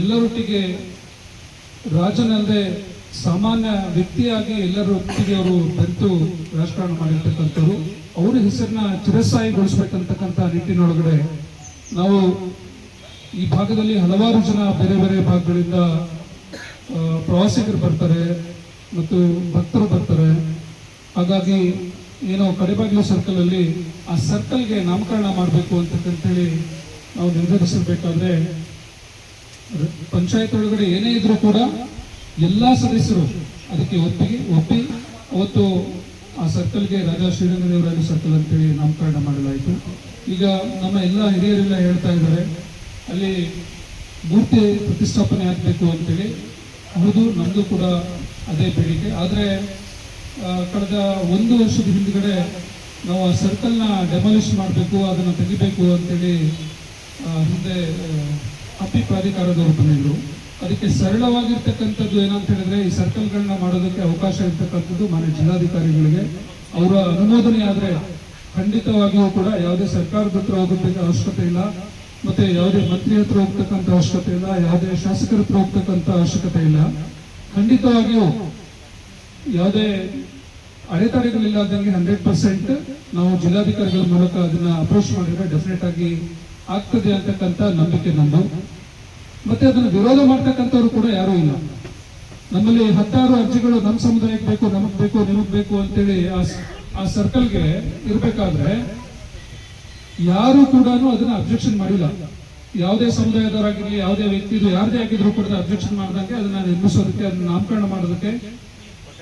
ಎಲ್ಲರೊಟ್ಟಿಗೆ ರಾಜನಲ್ಲದೆ ಸಾಮಾನ್ಯ ವ್ಯಕ್ತಿಯಾಗಿ ಎಲ್ಲರೊಟ್ಟಿಗೆ ಅವರು ಬೆರೆತು ರಾಜಕಾರಣ ಮಾಡಿರ್ತಕ್ಕಂಥವ್ರು. ಅವರ ಹೆಸರನ್ನ ಚಿರಸ್ಥಾಯಿಗೊಳಿಸ್ಬೇಕಂತಕ್ಕಂಥ ನಿಟ್ಟಿನೊಳಗಡೆ ನಾವು ಈ ಭಾಗದಲ್ಲಿ ಹಲವಾರು ಜನ ಬೇರೆ ಬೇರೆ ಭಾಗಗಳಿಂದ ಪ್ರವಾಸಿಗರು ಬರ್ತಾರೆ ಮತ್ತು ಭಕ್ತರು ಬರ್ತಾರೆ. ಹಾಗಾಗಿ ಏನೋ ಕಡೆಬಾಗಿಲು ಸರ್ಕಲ್ ಅಲ್ಲಿ ಆ ಸರ್ಕಲ್ಗೆ ನಾಮಕರಣ ಮಾಡಬೇಕು ಅಂತಕ್ಕಂಥೇಳಿ ನಾವು ನಿರ್ಧರಿಸಬೇಕಾದ್ರೆ ಪಂಚಾಯತ್ ಒಳಗಡೆ ಏನೇ ಇದ್ರೂ ಕೂಡ ಎಲ್ಲಾ ಸದಸ್ಯರು ಅದಕ್ಕೆ ಒಪ್ಪಿ ಅವತ್ತು ಆ ಸರ್ಕಲ್ಗೆ ರಾಜಾ ಶ್ರೀರಂಗದೇವರಾಯಲು ಸರ್ಕಲ್ ಅಂತೇಳಿ ನಾಮಕರಣ ಮಾಡಲಾಯಿತು. ಈಗ ನಮ್ಮ ಎಲ್ಲ ಹಿರಿಯರೆಲ್ಲ ಹೇಳ್ತಾ ಇದ್ದಾರೆ ಅಲ್ಲಿ ಮೂರ್ತಿ ಪ್ರತಿಷ್ಠಾಪನೆ ಆಗಬೇಕು ಅಂತೇಳಿ. ಹೌದು, ನಮ್ಮದು ಕೂಡ ಅದೇ ಬೇಡಿಕೆ. ಆದರೆ ಕಳೆದ 1 ವರ್ಷದ ಹಿಂದ್ಗಡೆ ನಾವು ಆ ಸರ್ಕಲ್ನ ಡೆಮಾಲಿಷ್ ಮಾಡಬೇಕು, ಅದನ್ನು ತೆಗಿಬೇಕು ಅಂತೇಳಿ ಹಿಂದೆ ಹಂಪಿ ಪ್ರಾಧಿಕಾರದವರು ಬಂದಿದ್ರು. ಅದಕ್ಕೆ ಸರಳವಾಗಿರ್ತಕ್ಕಂಥದ್ದು ಏನಂತ ಹೇಳಿದ್ರೆ, ಈ ಸರ್ಕಲ್ಗಳನ್ನ ಮಾಡೋದಕ್ಕೆ ಅವಕಾಶ ಇರ್ತಕ್ಕಂಥದ್ದು ಮಾನ್ಯ ಜಿಲ್ಲಾಧಿಕಾರಿಗಳಿಗೆ. ಅವರ ಅನುಮೋದನೆ ಆದರೆ ಖಂಡಿತವಾಗಿಯೂ ಕೂಡ ಯಾವುದೇ ಸರ್ಕಾರದ ಹತ್ರ ಹೋಗಬೇಕು ಅವಶ್ಯಕತೆ ಇಲ್ಲ, ಮತ್ತೆ ಯಾವುದೇ ಮಂತ್ರಿ ಹತ್ರ ಹೋಗ್ತಕ್ಕಂಥ ಅವಶ್ಯಕತೆ ಇಲ್ಲ, ಯಾವುದೇ ಶಾಸಕರ ಹತ್ರ ಹೋಗ್ತಕ್ಕಂಥ ಅವಶ್ಯಕತೆ ಇಲ್ಲ. ಖಂಡಿತವಾಗಿಯೂ ಯಾವುದೇ ಅಡೆತಡೆಗಳಿಲ್ಲದಂಗೆ 100% ನಾವು ಜಿಲ್ಲಾಧಿಕಾರಿಗಳ ಮೂಲಕ ಅದನ್ನ ಅಪ್ರೋಚ್ ಮಾಡಿದ್ರೆ ಡೆಫಿನೆಟ್ ಆಗಿ ಆಗ್ತದೆ ಅಂತಕ್ಕಂಥ ನಂಬಿಕೆ ನಮ್ಮದು. ಮತ್ತೆ ಅದನ್ನು ವಿರೋಧ ಮಾಡ್ತಕ್ಕಂಥವ್ರು ಕೂಡ ಯಾರೂ ಇಲ್ಲ. ನಮ್ಮಲ್ಲಿ 16 ಅರ್ಜಿಗಳು ನಮ್ಮ ಸಮುದಾಯಕ್ಕೆ ಬೇಕು, ನಮಗ್ ಬೇಕು, ನಿಮಗ್ ಬೇಕು ಅಂತೇಳಿ ಆ ಸರ್ಕಲ್ಗೆ ಇರ್ಬೇಕಾದ್ರೆ ಯಾರು ಕೂಡ ಅದನ್ನ ಅಬ್ಜೆಕ್ಷನ್ ಮಾಡಿಲ್ಲ. ಯಾವುದೇ ಸಮುದಾಯದವರಾಗಿರ್ಲಿ, ಯಾವುದೇ ವ್ಯಕ್ತಿದು ಯಾರದೇ ಆಗಿದ್ರು ಕೂಡ ಅಬ್ಜೆಕ್ಷನ್ ಮಾಡಿದಂಗೆ ಅದನ್ನ ನಿರ್ಮಿಸೋದಕ್ಕೆ, ಅದನ್ನ ನಾಮಕರಣ ಮಾಡೋದಕ್ಕೆ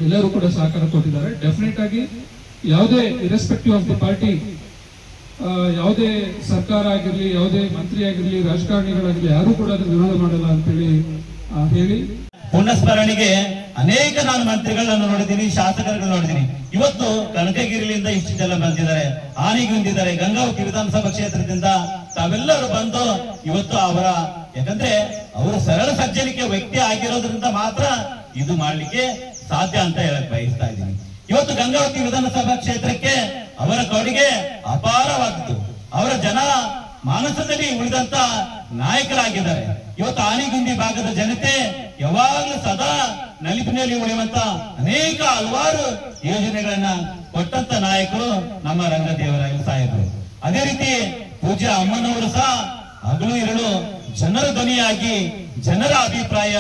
ಎಲ್ಲರೂ ಕೂಡ ಸಹಕಾರ ಕೊಟ್ಟಿದ್ದಾರೆ. ಡೆಫಿನೆಟ್ ಆಗಿ ಯಾವುದೇ ಇರೆಸ್ಪೆಕ್ಟಿವ್ ಆಫ್ ದಿ ಪಾರ್ಟಿ, ಯಾವುದೇ ಸರ್ಕಾರ ಆಗಿರ್ಲಿ, ಯಾವುದೇ ಮಂತ್ರಿ ಆಗಿರ್ಲಿ, ರಾಜಕಾರಣಿಗಳಾಗಿರ್ಲಿ, ಯಾರು ಕೂಡ ಅದನ್ನ ವಿರೋಧ ಮಾಡಲ್ಲ ಅಂತೇಳಿ ಹೇಳಿ
ಪುನಸ್ಮರಣೆಗೆ ಅನೇಕ ನಾನು ಮಂತ್ರಿಗಳನ್ನು ನೋಡಿದ್ದೀನಿ, ಶಾಸಕರುಗಳು ನೋಡಿದ್ದೀನಿ. ಇವತ್ತು ಕನಕಗಿರಿಯಿಂದ ಇಷ್ಟು ಜನ ಬಂದಿದ್ದಾರೆ, ಹಾನಿಗೆ ಹೊಂದಿದ್ದಾರೆ. ಗಂಗಾವತಿ ವಿಧಾನಸಭಾ ಕ್ಷೇತ್ರದಿಂದ ತಾವೆಲ್ಲರೂ ಬಂದು ಇವತ್ತು ಯಾಕಂದ್ರೆ ಅವರು ಸರಳ ಸಜ್ಜನಿಕೆ ವ್ಯಕ್ತಿ ಆಗಿರೋದ್ರಿಂದ ಮಾತ್ರ ಇದು ಮಾಡ್ಲಿಕ್ಕೆ ಸಾಧ್ಯ ಅಂತ ಹೇಳಕ್ ಬಯಸ್ತಾ ಇದ್ದೀನಿ. ಇವತ್ತು ಗಂಗಾವತಿ ವಿಧಾನಸಭಾ ಕ್ಷೇತ್ರಕ್ಕೆ ಅವರ ಕೊಡುಗೆ ಅಪಾರವಾದ್ದು. ಅವರ ಜನ ಮಾನಸದಲ್ಲಿ ಉಳಿದಂತ ನಾಯಕರಾಗಿದ್ದಾರೆ. ಇವತ್ತು ಆನೆಗುಂದಿ ಭಾಗದ ಜನತೆ ಯಾವಾಗಲೂ ಸದಾ ನಲಿಪಿನಲ್ಲಿ ಉಳಿಯುವಂತ ಅನೇಕ ಹಲವಾರು ಯೋಜನೆಗಳನ್ನ ಕೊಟ್ಟಂತ ನಾಯಕರು ನಮ್ಮ ರಂಗದೇವರಾಯಲು ಸಾಹೇಬರು. ಅದೇ ರೀತಿ ಪೂಜ್ಯ ಅಮ್ಮನವರು ಸಹ ಹಗಲು ಇರಲು ಜನರ ಧ್ವನಿಯಾಗಿ ಜನರ ಅಭಿಪ್ರಾಯ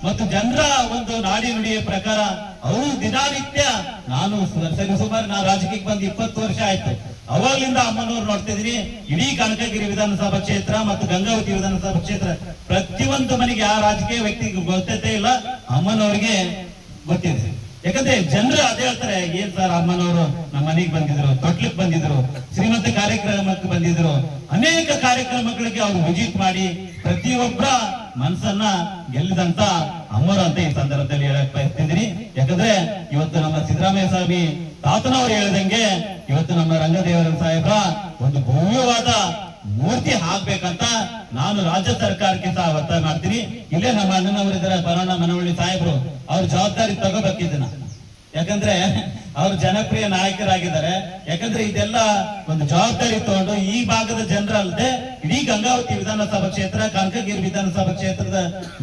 ಮತ್ತು ಜನರ ಒಂದು ನಾಡಿ ನುಡಿಯ ಪ್ರಕಾರ ಅವರು ದಿನನಿತ್ಯ ನಾನು ರಾಜಕೀಯಕ್ಕೆ ಬಂದು 20 ವರ್ಷ ಆಯ್ತು. ಅವಾಗ್ಲಿಂದ ಅಮ್ಮನವ್ರು ನೋಡ್ತಾ ಇದೀನಿ. ಇಡೀ ಕನಕಗಿರಿ ವಿಧಾನಸಭಾ ಕ್ಷೇತ್ರ ಮತ್ತು ಗಂಗಾವತಿ ವಿಧಾನಸಭಾ ಕ್ಷೇತ್ರ ಪ್ರತಿಯೊಂದು ಮನೆಗೆ ಆ ರಾಜಕೀಯ ವ್ಯಕ್ತಿಗೆ ಗೊತ್ತೇ ಇಲ್ಲ, ಅಮ್ಮನವ್ರಿಗೆ ಗೊತ್ತಿದೆ. ಯಾಕಂದ್ರೆ ಜನರು ಅದೇ ಹೇಳ್ತಾರೆ, ಏನ್ ಸರ್ ಅಮ್ಮನವರು ನಮ್ಮ ಮನೆಗೆ ಬಂದಿದ್ರು, ತೊಟ್ಲಕ್ಕೆ ಬಂದಿದ್ರು, ಶ್ರೀಮಂತ ಕಾರ್ಯಕ್ರಮಕ್ಕೆ ಬಂದಿದ್ರು, ಅನೇಕ ಕಾರ್ಯಕ್ರಮಗಳಿಗೆ ಅವರು ವಿಸಿಟ್ ಮಾಡಿ ಪ್ರತಿಯೊಬ್ಬರ ಮನಸ್ಸನ್ನ ಗೆಲ್ಲಿದಂತ ಅಮ್ಮರು ಅಂತ ಈ ಸಂದರ್ಭದಲ್ಲಿ ಹೇಳಕ್ ಬಯಸ್ತಿದ್ದೀನಿ. ಯಾಕಂದ್ರೆ ಇವತ್ತು ನಮ್ಮ ಸಿದ್ದರಾಮಯ್ಯ ಸ್ವಾಮಿ ತಾತನವರು ಹೇಳಿದಂಗೆ ಇವತ್ತು ನಮ್ಮ ರಂಗದೇವರ ಸಾಹೇಬ್ರ ಒಂದು ಭವ್ಯವಾದ ಮೂರ್ತಿ ಹಾಕ್ಬೇಕಂತ ನಾನು ರಾಜ್ಯ ಸರ್ಕಾರಕ್ಕೆ ಸಹ ಒತ್ತಾಯ ಮಾಡ್ತೀನಿ. ಇಲ್ಲೇ ನಮ್ಮ ಅಣ್ಣನವರಿದ್ದಾರೆ, ಬರೋಣ ಮನವಳ್ಳಿ ಸಾಹೇಬ್ರು, ಅವ್ರ ಜವಾಬ್ದಾರಿ ತಗೋಬೇಕಿದ್ದನ್ನ. ಯಾಕಂದ್ರೆ ಅವರು ಜನಪ್ರಿಯ ನಾಯಕರಾಗಿದ್ದಾರೆ. ಯಾಕಂದ್ರೆ ಇದೆಲ್ಲ ಒಂದು ಜವಾಬ್ದಾರಿ ತಗೊಂಡು ಈ ಭಾಗದ ಜನರಲ್ಲದೆ ಇಡೀ ಗಂಗಾವತಿ ವಿಧಾನಸಭಾ ಕ್ಷೇತ್ರ, ಕನಕಗಿರಿ ವಿಧಾನಸಭಾ ಕ್ಷೇತ್ರದ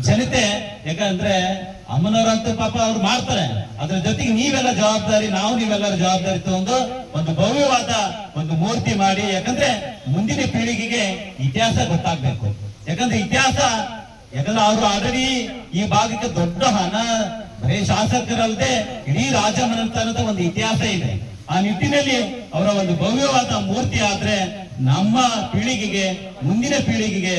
ಜನತೆ, ಯಾಕಂದ್ರೆ ಅಮ್ಮನವರಂತೂ ಪಾಪ ಅವ್ರು ಮಾಡ್ತಾರೆ, ಅದ್ರ ಜೊತೆಗೆ ನೀವೆಲ್ಲ ಜವಾಬ್ದಾರಿ, ನೀವೆಲ್ಲರ ಜವಾಬ್ದಾರಿ ತಗೊಂಡು ಒಂದು ಭವ್ಯವಾದ ಒಂದು ಮೂರ್ತಿ ಮಾಡಿ, ಯಾಕಂದ್ರೆ ಮುಂದಿನ ಪೀಳಿಗೆಗೆ ಇತಿಹಾಸ ಗೊತ್ತಾಗ್ಬೇಕು. ಯಾಕಂದ್ರೆ ಅವರು ಆಲ್ರೆಡಿ ಈ ಭಾಗಕ್ಕೆ ದೊಡ್ಡ ಹಣ, ಬರೀ ಶಾಸಕರಲ್ಲದೆ ಇಡೀ ರಾಜಮನೆತನದ ಒಂದು ಇತಿಹಾಸ ಇದೆ. ಆ ನಿಟ್ಟಿನಲ್ಲಿ ಅವರ ಒಂದು ಭವ್ಯವಾದ ಮೂರ್ತಿ ಆದ್ರೆ ನಮ್ಮ ಪೀಳಿಗೆಗೆ, ಮುಂದಿನ ಪೀಳಿಗೆಗೆ,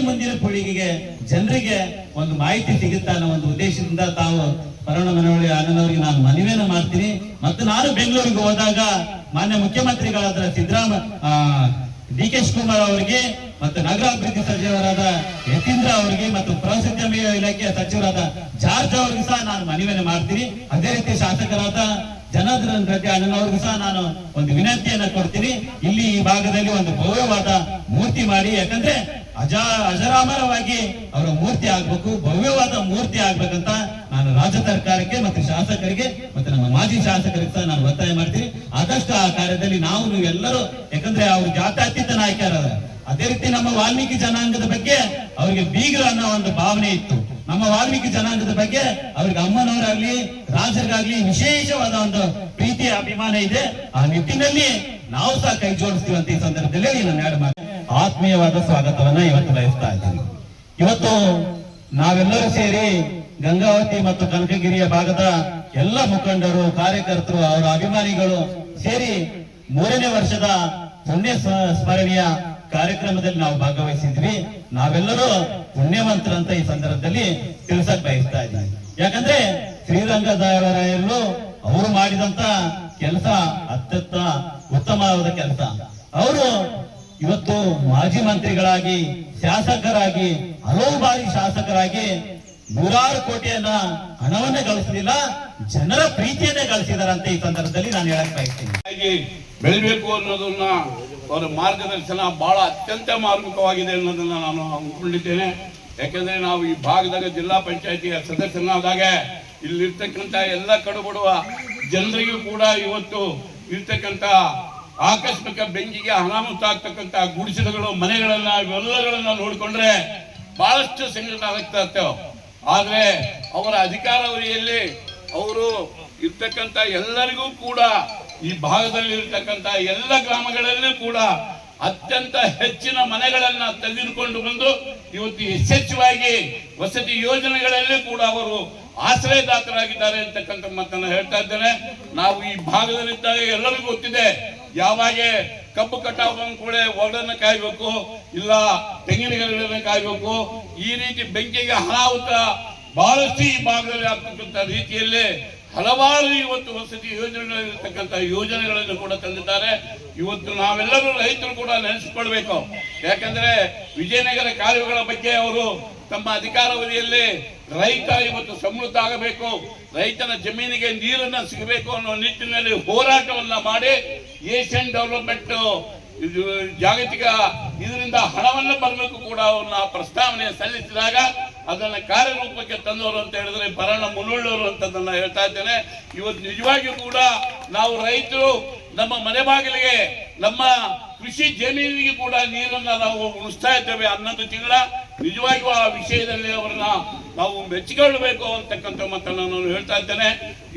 ಮುಂದಿನ ಪೀಳಿಗೆಗೆ ಜನರಿಗೆ ಒಂದು ಮಾಹಿತಿ ಸಿಗುತ್ತಾ ಅನ್ನೋ ಒಂದು ಉದ್ದೇಶದಿಂದ ತಾವು ಬರೋಣ ಮನವಳ್ಳಿ ಅಣ್ಣನವರಿಗೆ ನಾನು ಮನವಿಯನ್ನು ಮಾಡ್ತೀನಿ. ಮತ್ತು ನಾನು ಬೆಂಗಳೂರಿಗೆ ಹೋದಾಗ ಮಾನ್ಯ ಮುಖ್ಯಮಂತ್ರಿಗಳಾದ ಡಿ.ಕೆ. ಶಿವಕುಮಾರ್ ಅವರಿಗೆ ಮತ್ತು ನಗರಾಭಿವೃದ್ಧಿ ಸಚಿವರಾದ ಯತೀಂದ್ರ ಅವರಿಗೆ ಮತ್ತು ಪ್ರವಾಸೋದ್ಯಮ ಇಲಾಖೆಯ ಸಚಿವರಾದ ಜಾರ್ಜ್ ಅವರಿಗೂ ಸಹ ನಾನು ಮನವಿಯನ್ನು ಮಾಡ್ತೀನಿ. ಅದೇ ರೀತಿ ಶಾಸಕರಾದ ಜನಾರ್ದನ್ ರೆಡ್ಡಿ ಅಣ್ಣನವ್ರಿಗೂ ಸಹ ನಾನು ಒಂದು ವಿನಂತಿಯನ್ನ ಕೊಡ್ತೀನಿ. ಇಲ್ಲಿ ಈ ಭಾಗದಲ್ಲಿ ಒಂದು ಭವ್ಯವಾದ ಮೂರ್ತಿ ಮಾಡಿ, ಯಾಕಂದ್ರೆ ಅಜರಾಮರವಾಗಿ ಅವರ ಮೂರ್ತಿ ಆಗ್ಬೇಕು, ಭವ್ಯವಾದ ಮೂರ್ತಿ ಆಗ್ಬೇಕಂತ ನಾನು ರಾಜ್ಯ ಸರ್ಕಾರಕ್ಕೆ ಮತ್ತು ಶಾಸಕರಿಗೆ ಮತ್ತು ನಮ್ಮ ಮಾಜಿ ಶಾಸಕರಿಗೆ ಸಹ ನಾನು ಒತ್ತಾಯ ಮಾಡ್ತೀನಿ. ಆದಷ್ಟು ಆ ಕಾರ್ಯದಲ್ಲಿ ನೀವೆಲ್ಲರೂ, ಯಾಕಂದ್ರೆ ಅವರು ಜಾತ್ಯತೀತ ನಾಯಕರಾದ, ಅದೇ ರೀತಿ ನಮ್ಮ ವಾಲ್ಮೀಕಿ ಜನಾಂಗದ ಬಗ್ಗೆ ಅವರಿಗೆ ಬೀಗರು ಅನ್ನೋ ಒಂದು ಭಾವನೆ ಇತ್ತು. ನಮ್ಮ ವಾಲ್ಮೀಕಿ ಜನಾಂಗದ ಬಗ್ಗೆ ಅವ್ರಿಗೆ ಅಮ್ಮನವರಾಗ್ಲಿ ರಾಜರಿಗಾಗ್ಲಿ ವಿಶೇಷವಾದ ಒಂದು ಪ್ರೀತಿ ಅಭಿಮಾನ ಇದೆ. ಆ ನಿಟ್ಟಿನಲ್ಲಿ ನಾವು ಸಹ ಕೈ ಜೋಡಿಸ್ತೀವಿ ಅಂತ ಈ ಸಂದರ್ಭದಲ್ಲಿ ನಾನು ಆತ್ಮೀಯವಾದ ಸ್ವಾಗತವನ್ನ ಇವತ್ತು ಬಯಸ್ತಾ ಇದ್ದೀನಿ. ಇವತ್ತು ನಾವೆಲ್ಲರೂ ಸೇರಿ ಗಂಗಾವತಿ ಮತ್ತು ಕನಕಗಿರಿಯ ಭಾಗದ ಎಲ್ಲ ಮುಖಂಡರು, ಕಾರ್ಯಕರ್ತರು, ಅವರ ಅಭಿಮಾನಿಗಳು ಸೇರಿ 3ನೇ ವರ್ಷದ ಪುಣ್ಯ ಸ್ಮರಣೆಯ ಕಾರ್ಯಕ್ರಮದಲ್ಲಿ ನಾವು ಭಾಗವಹಿಸಿದ್ವಿ. ನಾವೆಲ್ಲರೂ ಪುಣ್ಯವಂತರಂತ ಈ ಸಂದರ್ಭದಲ್ಲಿ ತಿಳಿಸಕ್ ಬಯಸ್ತಾ ಇದ್ದೀವಿ. ಯಾಕಂದ್ರೆ ಶ್ರೀರಂಗದೇವರಾಯರು ಅವರು ಮಾಡಿದಂತ ಕೆಲಸ ಅತ್ಯಂತ ಉತ್ತಮವಾದ ಕೆಲಸ. ಅವರು ಇವತ್ತು ಮಾಜಿ ಮಂತ್ರಿಗಳಾಗಿ, ಶಾಸಕರಾಗಿ, ಹಲವು ಬಾರಿ ಶಾಸಕರಾಗಿ ನೂರಾರು ಕೋಟಿಯನ್ನ ಹಣವನ್ನೇ ಗಳಿಸಲಿಲ್ಲ, ಜನರ ಪ್ರೀತಿಯನ್ನೇ ಗಳಿಸಿದಾರಂತ ಈ ಸಂದರ್ಭದಲ್ಲಿ ನಾನು ಹೇಳಕ್ ಬಯಸ್ತೀನಿ.
ಬೆಳಿಬೇಕು ಅನ್ನೋದನ್ನ ಅವರ ಮಾರ್ಗದರ್ಶನ ಬಹಳ ಅತ್ಯಂತ ಮಾರ್ಮಿಕವಾಗಿದೆ ಅನ್ನೋದನ್ನ ನಾನು ಅಂದ್ಕೊಂಡಿದ್ದೇನೆ. ಯಾಕೆಂದ್ರೆ ನಾವು ಈ ಭಾಗದಾಗ ಜಿಲ್ಲಾ ಪಂಚಾಯತಿಯ ಸದಸ್ಯನಾದಾಗ ಇಲ್ಲಿರ್ತಕ್ಕಂಥ ಎಲ್ಲ ಕಡುಬಡುವ ಜನರಿಗೂ ಕೂಡ ಇವತ್ತು ಇರ್ತಕ್ಕಂಥ ಆಕಸ್ಮಿಕ ಬೆಂಕಿಗೆ ಅನಾಹುತ ಆಗ್ತಕ್ಕಂಥ ಗುಡಿಸಲುಗಳು, ಮನೆಗಳನ್ನ, ಇವೆಲ್ಲಗಳನ್ನ ನೋಡಿಕೊಂಡ್ರೆ ಬಹಳಷ್ಟು ಸಂಕಟ ಆಗ್ತಾ ಇರ್ತೇವೆ. ಆದ್ರೆ ಅವರ ಅಧಿಕಾರಾವಧಿಯಲ್ಲಿ ಅವರು ಇರ್ತಕ್ಕಂಥ ಎಲ್ಲರಿಗೂ ಕೂಡ ಈ ಭಾಗದಲ್ಲಿ ಇರ್ತಕ್ಕಂಥ ಎಲ್ಲ ಗ್ರಾಮಗಳಲ್ಲೂ ಕೂಡ ಅತ್ಯಂತ ಹೆಚ್ಚಿನ ಮನೆಗಳನ್ನ ತೆಗೆದುಕೊಂಡು ಬಂದು ಇವತ್ತು ಯಶಸ್ವಿಯಾಗಿ ವಸತಿ ಯೋಜನೆಗಳಲ್ಲಿ ಕೂಡ ಅವರು ಆಶ್ರಯದಾತರಾಗಿದ್ದಾರೆ ಅಂತಕ್ಕಂಥ ಮಾತನ್ನ ಹೇಳ್ತಾ ಇದ್ದೇನೆ. ನಾವು ಈ ಭಾಗದಲ್ಲಿದ್ದಾಗ ಎಲ್ಲರಿಗೂ ಗೊತ್ತಿದೆ, ಯಾವಾಗ ಕಬ್ಬು ಕಟಾವು ಬಂದ ಕೂಡ ಒಳನ್ನ ಕಾಯ್ಬೇಕು, ಇಲ್ಲ ತೆಂಗಿನ ಗಿಡಗಳನ್ನ ಕಾಯ್ಬೇಕು. ಈ ರೀತಿ ಬೆಂಕಿಗೆ ಅನಾಹುತ ಬಹಳಷ್ಟು ಈ ಭಾಗದಲ್ಲಿ ಆಗ್ತಕ್ಕಂಥ ರೀತಿಯಲ್ಲಿ ಹಲವಾರು ಇವತ್ತು ವಸತಿ ಯೋಜನೆಗಳಿರ್ತಕ್ಕಂಥ ಯೋಜನೆಗಳನ್ನು ಕೂಡ ತಂದಿದ್ದಾರೆ. ಇವತ್ತು ನಾವೆಲ್ಲರೂ ರೈತರು ಕೂಡ ನೆನೆಸಿಕೊಳ್ಬೇಕು. ಯಾಕಂದ್ರೆ ವಿಜಯನಗರ ಕಾಲುವೆಗಳ ಬಗ್ಗೆ ಅವರು ತಮ್ಮ ಅಧಿಕಾರಾವಧಿಯಲ್ಲಿ ರೈತ ಇವತ್ತು ಸಮೃದ್ಧ ಆಗಬೇಕು, ರೈತನ ಜಮೀನಿಗೆ ನೀರನ್ನ ಸಿಗಬೇಕು ಅನ್ನೋ ನಿಟ್ಟಿನಲ್ಲಿ ಹೋರಾಟವನ್ನ ಮಾಡಿ ಏಷ್ಯನ್ ಡೆವಲಪ್ಮೆಂಟ್ ಜಾಗತಿಕ ಇದರಿಂದ ಹಣವನ್ನು ಬರಬೇಕು ಕೂಡ ಅವ್ರನ್ನ ಪ್ರಸ್ತಾವನೆ ಸಲ್ಲಿಸಿದಾಗ ಅದನ್ನ ಕಾರ್ಯರೂಪಕ್ಕೆ ತಂದವರು ಅಂತ ಹೇಳಿದ್ರೆ ಬರಣ ಮುನ್ನೂಳ್ಳವರು ಅಂತದನ್ನ ಹೇಳ್ತಾ ಇದ್ದೇನೆ. ಇವತ್ತು ನಿಜವಾಗಿಯೂ ಕೂಡ ನಾವು ರೈತರು ನಮ್ಮ ಮನೆ ಬಾಗಿಲಿಗೆ, ನಮ್ಮ ಕೃಷಿ ಜಮೀನಿಗೆ ಕೂಡ ನೀರನ್ನ ನಾವು ಉಣಿಸ್ತಾ ಇದ್ದೇವೆ 11 ತಿಂಗಳ. ನಿಜವಾಗಿಯೂ ಆ ವಿಷಯದಲ್ಲಿ ಅವರನ್ನ ನಾವು ಮೆಚ್ಚಿಕೊಳ್ಳಬೇಕು ಅಂತಕ್ಕಂಥ ಮಾತನ್ನು ನಾನು ಹೇಳ್ತಾ ಇದ್ದೇನೆ.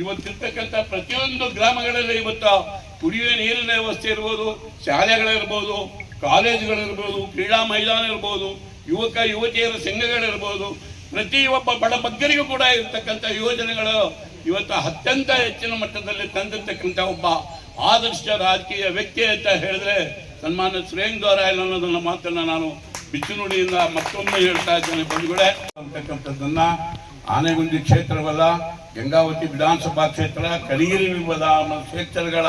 ಇವತ್ತಿರ್ತಕ್ಕಂಥ ಪ್ರತಿಯೊಂದು ಗ್ರಾಮಗಳಲ್ಲಿ ಇವತ್ತು ಕುಡಿಯುವ ನೀರಿನ ವ್ಯವಸ್ಥೆ ಇರ್ಬೋದು, ಶಾಲೆಗಳಿರ್ಬೋದು, ಕಾಲೇಜುಗಳಿರ್ಬೋದು, ಕ್ರೀಡಾ ಮೈದಾನ ಇರ್ಬೋದು, ಯುವಕ ಯುವತಿಯರ ಸಂಘಗಳಿರ್ಬೋದು, ಪ್ರತಿಯೊಬ್ಬ ಬಡ ಬಗ್ಗರಿಗೂ ಕೂಡ ಇರ್ತಕ್ಕಂಥ ಯೋಜನೆಗಳು ಇವತ್ತು ಅತ್ಯಂತ ಹೆಚ್ಚಿನ ಮಟ್ಟದಲ್ಲಿ ತಂದಿರ್ತಕ್ಕಂಥ ಒಬ್ಬ ಆದರ್ಶ ರಾಜಕೀಯ ವ್ಯಕ್ತಿ ಅಂತ ಹೇಳಿದ್ರೆ ಸನ್ಮಾನ್ಯ ಶ್ರೀರಂಗದೇವರಾಯರು ಅನ್ನೋದನ್ನ ಮಾತನ್ನ ನಾನು ಬಿಚ್ಚುನುಡಿಯಿಂದ ಮತ್ತೊಮ್ಮೆ ಹೇಳ್ತಾ ಇದ್ದೇನೆ. ಬಂಧುಗಳೇ, ಅಂತಕ್ಕಂಥದ್ದನ್ನ ಆನೆಗುಂದಿ ಕ್ಷೇತ್ರವಲ್ಲ, ಗಂಗಾವತಿ ವಿಧಾನಸಭಾ ಕ್ಷೇತ್ರ, ಕನಕಗಿರಿ ವಿಧಾನ ಕ್ಷೇತ್ರಗಳ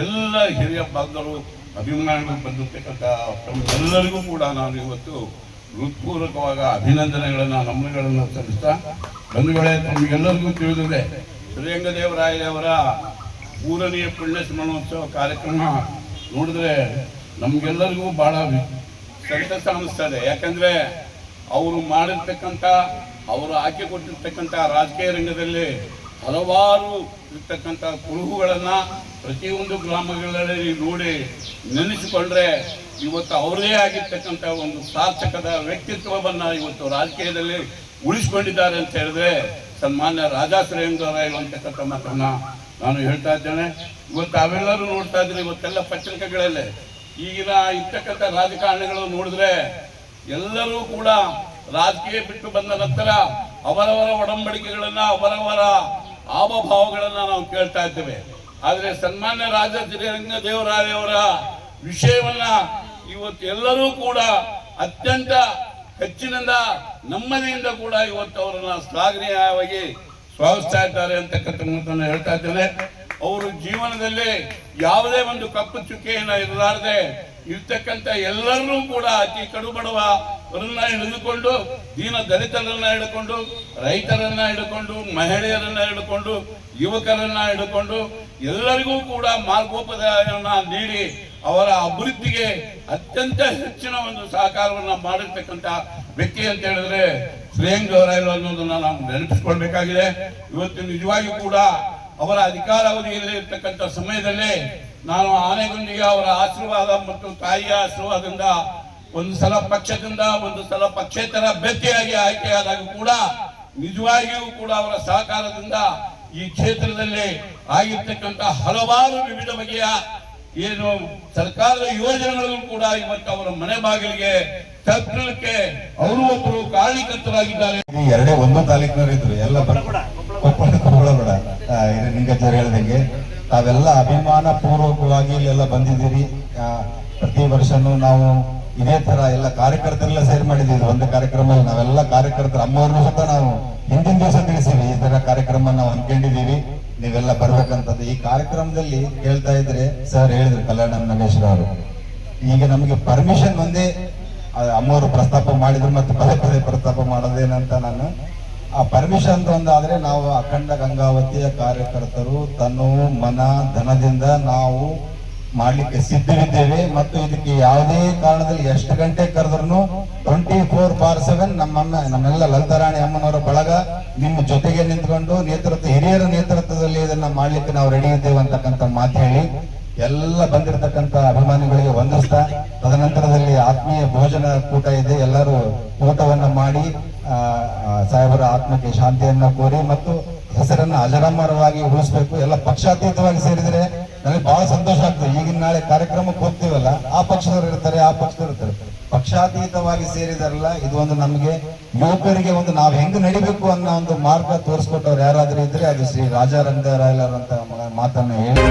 ಎಲ್ಲ ಹಿರಿಯ ಭಾಗದರು ಅಭಿಮಾನಿಗಳು ಬಂದಿರ್ತಕ್ಕಂಥ ಎಲ್ಲರಿಗೂ ಕೂಡ ನಾನು ಇವತ್ತು ಹೃತ್ಪೂರ್ವಕವಾದ ಅಭಿನಂದನೆಗಳನ್ನ, ನಮನಗಳನ್ನು ಸಲ್ಲಿಸ್ತಾ, ಬಂಧುಗಳೇ, ತಮಗೆಲ್ಲರಿಗೂ ತಿಳಿದಿದೆ ಶ್ರೀರಂಗದೇವರಾಯರವರ 3ನೇ ಪುಣ್ಯ ಸ್ಮರಣೋತ್ಸವ ಕಾರ್ಯಕ್ರಮ ನೋಡಿದ್ರೆ ನಮಗೆಲ್ಲರಿಗೂ ಭಾಳ ಸಂತಸ ಅನ್ನಿಸ್ತದೆ. ಯಾಕಂದರೆ ಅವರು ಮಾಡಿರ್ತಕ್ಕಂಥ, ಅವರು ಆಯ್ಕೆ ಕೊಟ್ಟಿರ್ತಕ್ಕಂಥ ರಾಜಕೀಯ ರಂಗದಲ್ಲಿ ಹಲವಾರು ಇರ್ತಕ್ಕಂಥ ಕುರುಹುಗಳನ್ನು ಪ್ರತಿಯೊಂದು ಗ್ರಾಮಗಳಲ್ಲಿ ನೋಡಿ ನೆನೆಸಿಕೊಂಡ್ರೆ ಇವತ್ತು ಅವರದೇ ಆಗಿರ್ತಕ್ಕಂಥ ಒಂದು ಸಾರ್ಥಕದ ವ್ಯಕ್ತಿತ್ವವನ್ನು ಇವತ್ತು ರಾಜಕೀಯದಲ್ಲಿ ಉಳಿಸ್ಕೊಂಡಿದ್ದಾರೆ ಅಂತ ಹೇಳಿದ್ರೆ ಸನ್ಮಾನ್ಯ ರಾಜಾ ಶ್ರೇಯಾಂಗರ ಇರುವಂತಕ್ಕಂಥ ಮಾತನ್ನು ನಾನು ಹೇಳ್ತಾ ಇದ್ದೇನೆ. ಇವತ್ತು ಅವೆಲ್ಲರೂ ನೋಡ್ತಾ ಇದ್ರೆ ಇವತ್ತೆಲ್ಲ ಪತ್ರಿಕೆಗಳಲ್ಲೇ ಈಗಿನ ಇರ್ತಕ್ಕಂಥ ರಾಜಕಾರಣಿಗಳು ನೋಡಿದ್ರೆ ಎಲ್ಲರೂ ಕೂಡ ರಾಜಕೀಯ ಬಿಟ್ಟು ಬಂದ ನಂತರ ಅವರವರ ಒಡಂಬಡಿಕೆಗಳನ್ನ, ಅವರವರ ಹಾವಭಾವಗಳನ್ನ ನಾವು ಕೇಳ್ತಾ ಇದ್ದೇವೆ. ಆದರೆ ಸನ್ಮಾನ್ಯ ರಾಜಾ ಶ್ರೀರಂಗದೇವರಾಯವರ ವಿಷಯವನ್ನ ಇವತ್ತು ಎಲ್ಲರೂ ಕೂಡ ಅತ್ಯಂತ ಹೆಚ್ಚಿನಿಂದ ನೆಮ್ಮದಿಯಿಂದ ಕೂಡ ಇವತ್ತು ಅವರನ್ನ ಶ್ಲಾಘನೀಯವಾಗಿ ಸ್ವಾಗತಿಸ್ತಾ ಇದ್ದಾರೆ ಅಂತಕ್ಕಂಥ ಮಾತನ್ನು ಹೇಳ್ತಾ ಇದ್ದೇನೆ. ಅವರು ಜೀವನದಲ್ಲಿ ಯಾವುದೇ ಒಂದು ಕಪ್ಪು ಚುಕ್ಕೆಯನ್ನು ಇರಲಾರದೆ ಇರ್ತಕ್ಕಂಥ ಎಲ್ಲರನ್ನೂ ಕೂಡ ಅತಿ ಕಡುಬಡವರನ್ನ ಹಿಡಿದುಕೊಂಡು, ದೀನ ದಲಿತರನ್ನ ಹಿಡ್ಕೊಂಡು, ರೈತರನ್ನ ಹಿಡ್ಕೊಂಡು, ಮಹಿಳೆಯರನ್ನ ಹಿಡ್ಕೊಂಡು, ಯುವಕರನ್ನ ಹಿಡ್ಕೊಂಡು ಎಲ್ಲರಿಗೂ ಕೂಡ ಮಾರ್ಗೋಪಾಯವನ್ನು ನೀಡಿ ಅವರ ಅಭಿವೃದ್ಧಿಗೆ ಅತ್ಯಂತ ಹೆಚ್ಚಿನ ಒಂದು ಸಹಕಾರವನ್ನು ಮಾಡಿರ್ತಕ್ಕಂಥ ವ್ಯಕ್ತಿ ಅಂತ ಹೇಳಿದ್ರೆ ಶ್ರೇಯಾಂಗರಾಯರು ಅನ್ನೋದನ್ನ ನಾವು ನೆನಪಿಸ್ಕೊಳ್ಬೇಕಾಗಿದೆ. ಇವತ್ತು ನಿಜವಾಗಿಯೂ ಕೂಡ ಅವರ ಅಧಿಕಾರಾವಧಿಯಲ್ಲಿ ಇರ್ತಕ್ಕಂಥ ಸಮಯದಲ್ಲಿ ನಾನು ಆನೆಗುಂದಿಗೆ ಅವರ ಆಶೀರ್ವಾದ ಮತ್ತು ತಾಯಿಯ ಆಶೀರ್ವಾದದಿಂದ ಒಂದು ಸಲ ಪಕ್ಷದಿಂದ, ಒಂದು ಸಲ ಪಕ್ಷೇತರ ಅಭ್ಯರ್ಥಿಯಾಗಿ ಆಯ್ಕೆಯಾದಾಗ ಕೂಡ ನಿಜವಾಗಿಯೂ ಕೂಡ ಅವರ ಸಹಕಾರದಿಂದ ಈ ಕ್ಷೇತ್ರದಲ್ಲಿ ಆಗಿರ್ತಕ್ಕಂಥ ಹಲವಾರು ವಿವಿಧ ಬಗೆಯ ಏನು ಸರ್ಕಾರದ ಯೋಜನೆಗಳು ಕೂಡ ಇವತ್ತು ಅವರ ಮನೆ ಬಾಗಿಲಿಗೆ ತಲುಪಲಿಕ್ಕೆ ಅವರು ಒಬ್ಬರು ಕಾರಣೀಕರ್ತರಾಗಿದ್ದಾರೆ.
ಎರಡೇ ಒಂದು ತಾಲೂಕಿನವರು ಇದ್ರು, ಎಲ್ಲ ಕೊಪ್ಪಳ ನಿಂಗಜ್ಜರು ಹೇಳ್ದಂಗೆ ತಾವೆಲ್ಲ ಅಭಿಮಾನ ಪೂರ್ವಕವಾಗಿ ಇಲ್ಲೆಲ್ಲ ಬಂದಿದ್ದೀರಿ. ಪ್ರತಿ ವರ್ಷನೂ ನಾವು ಇದೇ ತರ ಎಲ್ಲ ಕಾರ್ಯಕರ್ತರೆಲ್ಲ ಸೇರಿ ಮಾಡಿದ್ದೀವಿ. ಒಂದು ಕಾರ್ಯಕ್ರಮದಲ್ಲಿ ನಾವೆಲ್ಲ ಕಾರ್ಯಕರ್ತರು ಅಮ್ಮವ್ರನ್ನೂ ಸಹ ನಾವು ಹಿಂದಿನ ದಿವಸ ತಿಳಿಸಿವಿ, ಈ ತರ ಕಾರ್ಯಕ್ರಮ ನಾವು ಅನ್ಕೊಂಡಿದೀವಿ, ನೀವೆಲ್ಲ ಬರ್ಬೇಕಂತದ್ದು. ಈ ಕಾರ್ಯಕ್ರಮದಲ್ಲಿ ಹೇಳ್ತಾ ಇದ್ರೆ ಸರ್ ಹೇಳಿದ್ರು, ಕಲ್ಯಾಣ ನಾಗೇಶ್ವರ ಅವರು, ಈಗ ನಮಗೆ ಪರ್ಮಿಷನ್ ಒಂದೇ ಅಮ್ಮವರು ಪ್ರಸ್ತಾಪ ಮಾಡಿದ್ರು, ಮತ್ತೆ ಪದೇ ಪದೇ ಪ್ರಸ್ತಾಪ ಮಾಡೋದೇನಂತ ನಾನು ಆ ಪರ್ಮಿಷನ್ ಅಂತ ಒಂದಾದ್ರೆ ನಾವು ಅಖಂಡ ಗಂಗಾವತಿಯ ಕಾರ್ಯಕರ್ತರು ತನ್ನ ಮನ ಧನದಿಂದ ನಾವು ಮಾಡ್ಲಿಕ್ಕೆ ಸಿದ್ಧವಿದ್ದೇವೆ. ಮತ್ತು ಇದಕ್ಕೆ ಯಾವುದೇ ಕಾರಣದಲ್ಲಿ ಎಷ್ಟು ಗಂಟೆ ಕರೆದ್ರು 24/7 ನಮ್ಮೆಲ್ಲ ಲಲಿತಾರಾಣಿ ಅಮ್ಮನವರ ಬಳಗ ನಿಮ್ಮ ಜೊತೆಗೆ ನಿಂತ್ಕೊಂಡು ಹಿರಿಯರ ನೇತೃತ್ವದಲ್ಲಿ ಇದನ್ನ ಮಾಡ್ಲಿಕ್ಕೆ ನಾವು ರೆಡಿ ಇದ್ದೇವೆ ಅಂತಕ್ಕಂಥ ಮಾತು ಹೇಳಿ ಎಲ್ಲ ಬಂದಿರತಕ್ಕಂತ ಅಭಿಮಾನಿಗಳಿಗೆ ವಂದಿಸ್ತಾ, ತದನಂತರದಲ್ಲಿ ಆತ್ಮೀಯ ಭೋಜನ ಕೂಟ ಇದೆ, ಎಲ್ಲರೂ ಊಟವನ್ನ ಮಾಡಿ ಸಾಹೇಬರ ಆತ್ಮಕ್ಕೆ ಶಾಂತಿಯನ್ನ ಕೋರಿ ಮತ್ತು ಹೆಸರನ್ನ ಅಜರಾಮರವಾಗಿ ಉಳಿಸ್ಬೇಕು. ಎಲ್ಲ ಪಕ್ಷಾತೀತವಾಗಿ ಸೇರಿದ್ರೆ ನನಗೆ ಬಹಳ ಸಂತೋಷ ಆಗ್ತದೆ. ಈಗಿನ ನಾಳೆ ಕಾರ್ಯಕ್ರಮಕ್ಕೆ ಹೋಗ್ತೀವಲ್ಲ, ಆ ಪಕ್ಷದವರು ಇರ್ತಾರೆ, ಆ ಪಕ್ಷದವರು ಇರ್ತಾರೆ, ಪಕ್ಷಾತೀತವಾಗಿ ಸೇರಿದಾರಲ್ಲ, ಇದು ಒಂದು ನಮಗೆ ಯುವಕರಿಗೆ ಒಂದು ನಾವು ಹೆಂಗ್ ನಡಿಬೇಕು ಅನ್ನೋ ಒಂದು ಮಾರ್ಗ ತೋರಿಸ್ಕೊಟ್ಟವ್ರು ಯಾರಾದ್ರೂ ಇದ್ರೆ ಅದು ಶ್ರೀ ರಾಜಾ ರಂಗರಾಯರು ಅಂತ ಮಾತನ್ನ ಹೇಳಿ